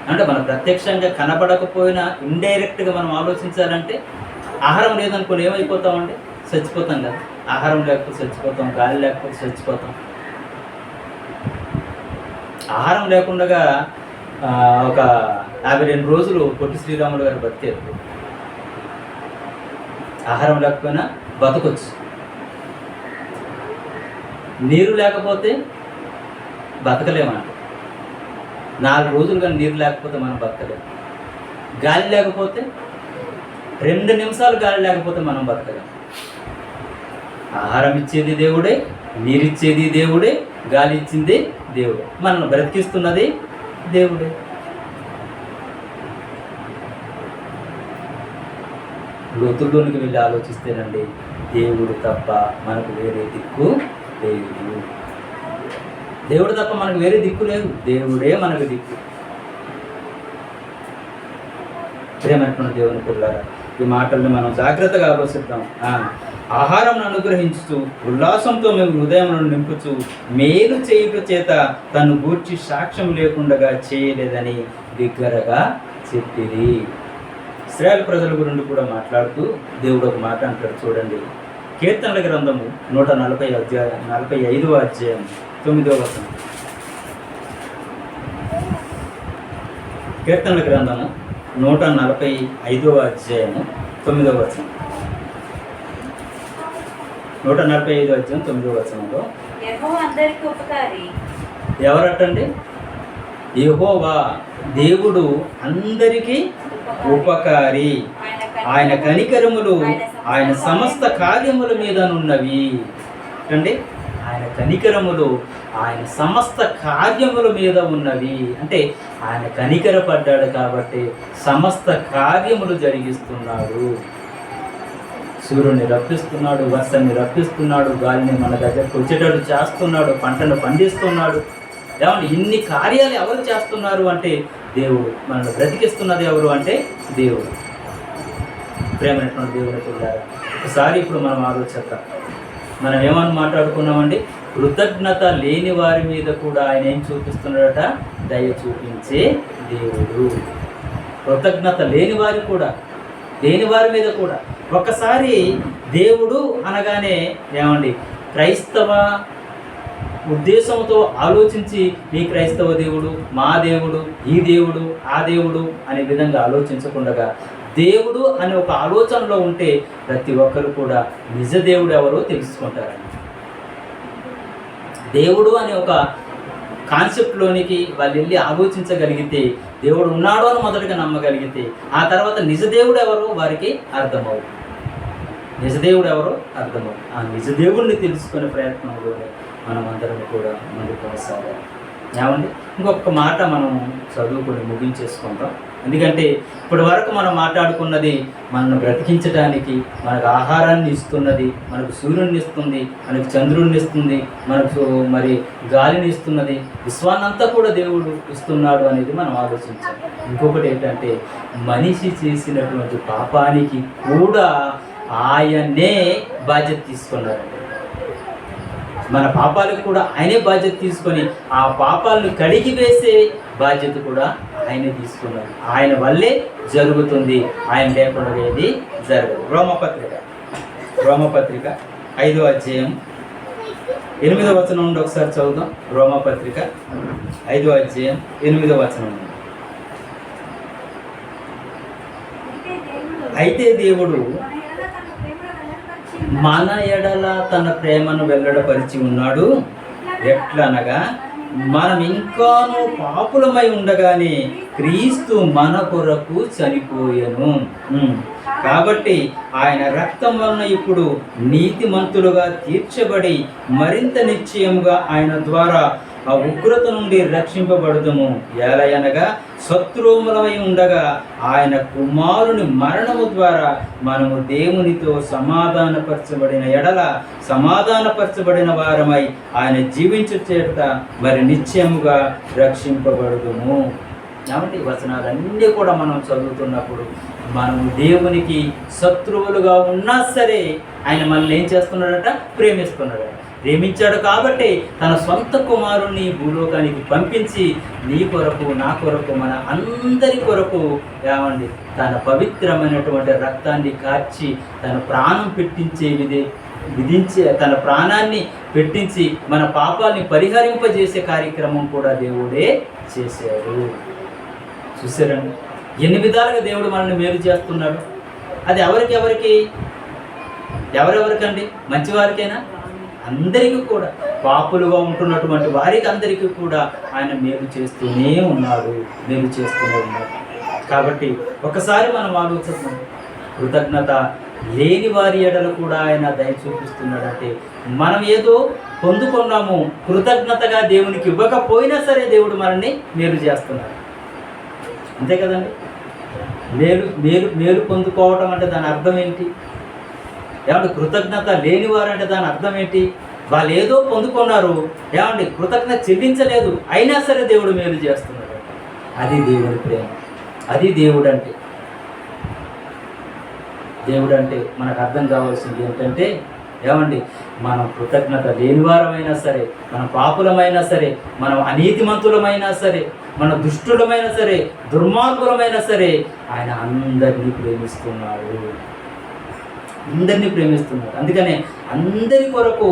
అంటే మనం ప్రత్యక్షంగా కనబడకపోయినా ఇండైరెక్ట్గా మనం ఆలోచించాలంటే ఆహారం లేదనుకోని ఏమైపోతామండి? చచ్చిపోతాం కదా. ఆహారం లేకపోతే చచ్చిపోతాం, గాలి లేకపోతే చచ్చిపోతాం. ఆహారం లేకుండా ఒక 52 రోజులు పొట్టి శ్రీరాములు గారు బతికారు. ఆహారం లేకపోయినా బతకొచ్చు. నీరు లేకపోతే బతకలేమంట. 4 రోజులు కానీ నీరు లేకపోతే మనం బతకలేము. గాలి లేకపోతే 2 నిమిషాలు గాలి లేకపోతే మనం బతకలేము. ఆహారం ఇచ్చేది దేవుడే, నీరిచ్చేది దేవుడే, గాలి ఇచ్చింది దేవుడే, మనల్ని బ్రతికిస్తున్నది దేవుడే. లోతుల్లోనికి వెళ్ళి ఆలోచిస్తేనండి, దేవుడు తప్ప మనకు వేరే దిక్కు లేదు. దేవుడు తప్ప మనకు వేరే దిక్కు లేదు, దేవుడే మనకు దిక్కు. ప్రేమటువంటి దేవుని పిల్లారా, ఈ మాటల్ని మనం జాగ్రత్తగా ఆలోచిద్దాం. ఆహారం అనుగ్రహించుతూ ఉల్లాసంతో మేము హృదయములను నింపుచూ మేలు చేయుట చేత తను గూర్చి సాక్ష్యం లేకుండా చేయలేదని బిగ్గరగా చెప్పిరి. ఇశ్రాయేలు ప్రజల గురించి కూడా మాట్లాడుతూ దేవుడు ఒక మాట అంటాడు చూడండి. కీర్తనల గ్రంథము 145వ అధ్యాయం 9వ వచనం. కీర్తనల గ్రంథము 145వ అధ్యాయము 9వ వచనం. 145వ అధ్యాయం 9వ వచనంలో యెహోవా అందరికీ ఉపకారి. ఎవరటండి? యెహోవా దేవుడు అందరికీ ఉపకారి, ఆయన కనికరములు ఆయన సమస్త కార్యముల మీద ఉన్నవి అండి. ఆయన కనికరములు ఆయన సమస్త కార్యముల మీద ఉన్నవి అంటే ఆయన కనికరపడ్డాడు కాబట్టి సమస్త కార్యములు జరిగిస్తున్నాడు. సూర్యుని రప్పిస్తున్నాడు, వర్షాన్ని రప్పిస్తున్నాడు, గాలిని మన దగ్గరకు వచ్చేటట్టు చేస్తున్నాడు, పంటను పండిస్తున్నాడు. ఏమంటే ఇన్ని కార్యాలు ఎవరు చేస్తున్నారు అంటే దేవుడు. మనల్ని బ్రతికిస్తున్నది ఎవరు అంటే దేవుడు. ప్రేమైనటువంటి దేవుని పిల్లారా, ఒకసారి ఇప్పుడు మనం ఆలోచిద్దాం. మనం ఏమని మాట్లాడుకున్నామండి? కృతజ్ఞత లేని వారి మీద కూడా ఆయన ఏం చూపిస్తున్నాడట? దయ చూపించే దేవుడు. కృతజ్ఞత లేని వారి కూడా, లేని వారి మీద కూడా. ఒకసారి దేవుడు అనగానే ఏమండి, క్రైస్తవ ఉద్దేశంతో ఆలోచించి మీ క్రైస్తవ దేవుడు, మా దేవుడు, ఈ దేవుడు, ఆ దేవుడు అనే విధంగా ఆలోచించకుండా దేవుడు అనే ఒక ఆలోచనలో ఉంటే ప్రతి ఒక్కరు కూడా నిజ దేవుడు ఎవరో తెలుసుకుంటారండి. దేవుడు అనే ఒక కాన్సెప్ట్లోనికి వాళ్ళు వెళ్ళి ఆలోచించగలిగితే, దేవుడు ఉన్నాడు అని మొదటగా నమ్మగలిగితే, ఆ తర్వాత నిజ దేవుడు ఎవరో వారికి అర్థమవుతుంది. నిజదేవుడు ఎవరో అర్థమవుతుంది. ఆ నిజదేవుడిని తెలుసుకునే ప్రయత్నంలోనే మనం అందరం కూడా ముందుకు కొనసాగాలి. ఏమండి, ఇంకొక మాట మనం చదువుకొని ముగించేసుకుంటాం. ఎందుకంటే ఇప్పటి వరకు మనం మాట్లాడుకున్నది మనల్ని బ్రతికించడానికి, మనకు ఆహారాన్ని ఇస్తున్నది, మనకు సూర్యుడిని ఇస్తుంది, మనకు చంద్రుడిని ఇస్తుంది, మనకు మరి గాలిని ఇస్తున్నది, విశ్వాన్నంతా కూడా దేవుడు ఇస్తున్నాడు అనేది మనం ఆలోచించాలి. ఇంకొకటి ఏంటంటే మనిషి చేసినటువంటి పాపానికి కూడా ఆయనే బాధ్యత తీసుకున్నారండి. మన పాపాలకు కూడా ఆయనే బాధ్యత తీసుకొని ఆ పాపాలను కడిగి వేసే బాధ్యత కూడా ఆయనే తీసుకున్నారు. ఆయన వల్లే జరుగుతుంది, ఆయన లేకుండా ఏది జరగదు. రోమపత్రిక 5వ అధ్యాయం 8వ వచనం నుండి ఒకసారి చదువుదాం. రోమపత్రిక 5వ అధ్యాయం 8వ వచనం నుండి. అయితే దేవుడు మన ఎడల తన ప్రేమను వెల్లడపరిచి ఉన్నాడు. ఎట్లనగా మనం ఇంకాను పాపులమై ఉండగానే క్రీస్తు మన కొరకు చనిపోయెను. కాబట్టి ఆయన రక్తం వలన ఇప్పుడు నీతిమంతులుగా తీర్చబడి మరింత నిశ్చయముగా ఆయన ద్వారా ఆ ఉగ్రత నుండి రక్షింపబడుదుము. ఎలయనగా శత్రువులమై ఉండగా ఆయన కుమారుని మరణము ద్వారా మనము దేవునితో సమాధానపరచబడిన ఎడల సమాధానపరచబడిన వారమై ఆయన జీవించు చేత మరి నిశ్చయముగా రక్షింపబడుదుము. కాబట్టి వచనాలన్నీ కూడా మనం చదువుతున్నప్పుడు మనము దేవునికి శత్రువులుగా ఉన్నా సరే ఆయన మనల్ని ఏం చేస్తున్నాడట? ప్రేమిస్తున్నాడట. ప్రేమించాడు కాబట్టి తన సొంత కుమారుణ్ణి భూలోకానికి పంపించి నీ కొరకు, నా కొరకు, మన అందరి కొరకు ఏమండి తన పవిత్రమైనటువంటి రక్తాన్ని కార్చి తన ప్రాణం విధించే తన ప్రాణాన్ని పెట్టించి మన పాపాలని పరిహరింపజేసే కార్యక్రమం కూడా దేవుడే చేశాడు. చూసారండి ఎన్ని విధాలుగా దేవుడు మనల్ని మేలు చేస్తున్నాడు. అది ఎవరెవరికండి? మంచివారికైనా? అందరికీ కూడా, పాపులుగా ఉంటున్నటువంటి వారికి అందరికీ కూడా ఆయన మేలు చేస్తూనే ఉన్నాడు. కాబట్టి ఒకసారి మనం ఆలోచిస్తున్నాం, కృతజ్ఞత లేని వారి ఎడల కూడా ఆయన దయ చూపిస్తున్నాడంటే మనం ఏదో పొందుకున్నాము, కృతజ్ఞతగా దేవునికి ఇవ్వకపోయినా సరే దేవుడు మనల్ని మేలు చేస్తున్నాడు. అంతే కదండి. మేలు మేలు మేలు పొందుకోవటం అంటే దాని అర్థం ఏంటి? ఏమంటే కృతజ్ఞత లేనివారు అంటే దాని అర్థం ఏంటి? వాళ్ళు ఏదో పొందుకున్నారు, ఏమండి కృతజ్ఞత చెల్లించలేదు, అయినా సరే దేవుడు మేలు చేస్తున్నాడు. అది దేవుడి ప్రేమ. అది దేవుడు అంటే. దేవుడు అంటే మనకు అర్థం కావాల్సింది ఏంటంటే, ఏమండి మనం కృతజ్ఞత లేనివారమైనా సరే, మనం పాపులమైనా సరే, మనం అనీతిమంతులమైనా సరే, మన దుష్టులమైనా సరే, దుర్మార్గులమైనా సరే, ఆయన అందరినీ ప్రేమిస్తున్నాడు. అందరినీ ప్రేమిస్తున్నాడు. అందుకనే అందరి కొరకు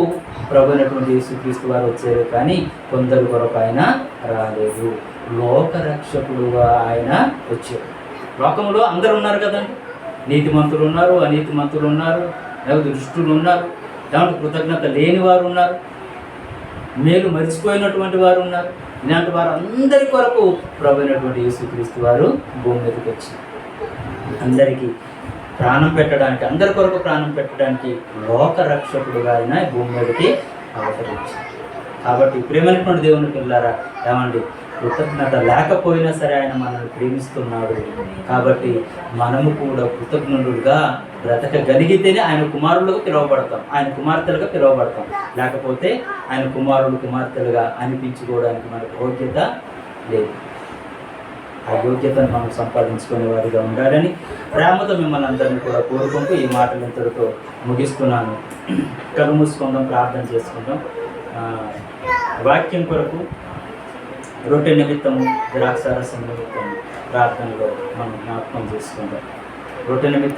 ప్రభు అయినటువంటి యేసుక్రీస్తు వారు వచ్చారు, కానీ కొందరి కొరకు ఆయన రాలేదు. లోకరక్షకుడుగా ఆయన వచ్చాడు. లోకంలో అందరూ ఉన్నారు కదండి. నీతిమంతులు ఉన్నారు, అనీతిమంతులు ఉన్నారు, లేకపోతే దుష్టులు ఉన్నారు, దాంట్లో కృతజ్ఞత లేని వారు ఉన్నారు, మేలు మరిచిపోయినటువంటి వారు ఉన్నారు. ఇలాంటి వారు అందరి కొరకు ప్రభు అయినటువంటి యేసుక్రీస్తు వారు భూమి మీదకి వచ్చి అందరికీ ప్రాణం పెట్టడానికి, అందరి కొరకు ప్రాణం పెట్టడానికి లోకరక్షకుడుగా ఆయన భూమి మీదకి అవతరించారు. కాబట్టి ప్రేమైనటువంటి దేవుని పిల్లారా, ఏమండి కృతజ్ఞత లేకపోయినా సరే ఆయన మనల్ని ప్రేమిస్తున్నాడు. కాబట్టి మనము కూడా కృతజ్ఞులుగా బ్రతకగలిగితేనే ఆయన కుమారులుగా పిలువబడతాం, ఆయన కుమార్తెలుగా పిలువబడతాం. లేకపోతే ఆయన కుమారులు కుమార్తెలుగా అనిపించుకోవడానికి మనకు యోగ్యత లేదు. ఆ యోగ్యతను మనం సంపాదించుకునే వారిగా ఉండాలని ప్రేమతో మిమ్మల్ని అందరినీ కూడా కోరుకుంటూ ఈ మాటలు ఇంతటితో ముగిస్తున్నాను. కళ్ళు మూసుకుందాం, ప్రార్థన చేసుకుందాం. వాక్యం కొరకు రొట్టె నిమిత్తము, ద్రాక్షారసం నిమిత్తము ప్రార్థనలో మనం జ్ఞాపకం చేసుకుందాం. రొట్టె నిమిత్తం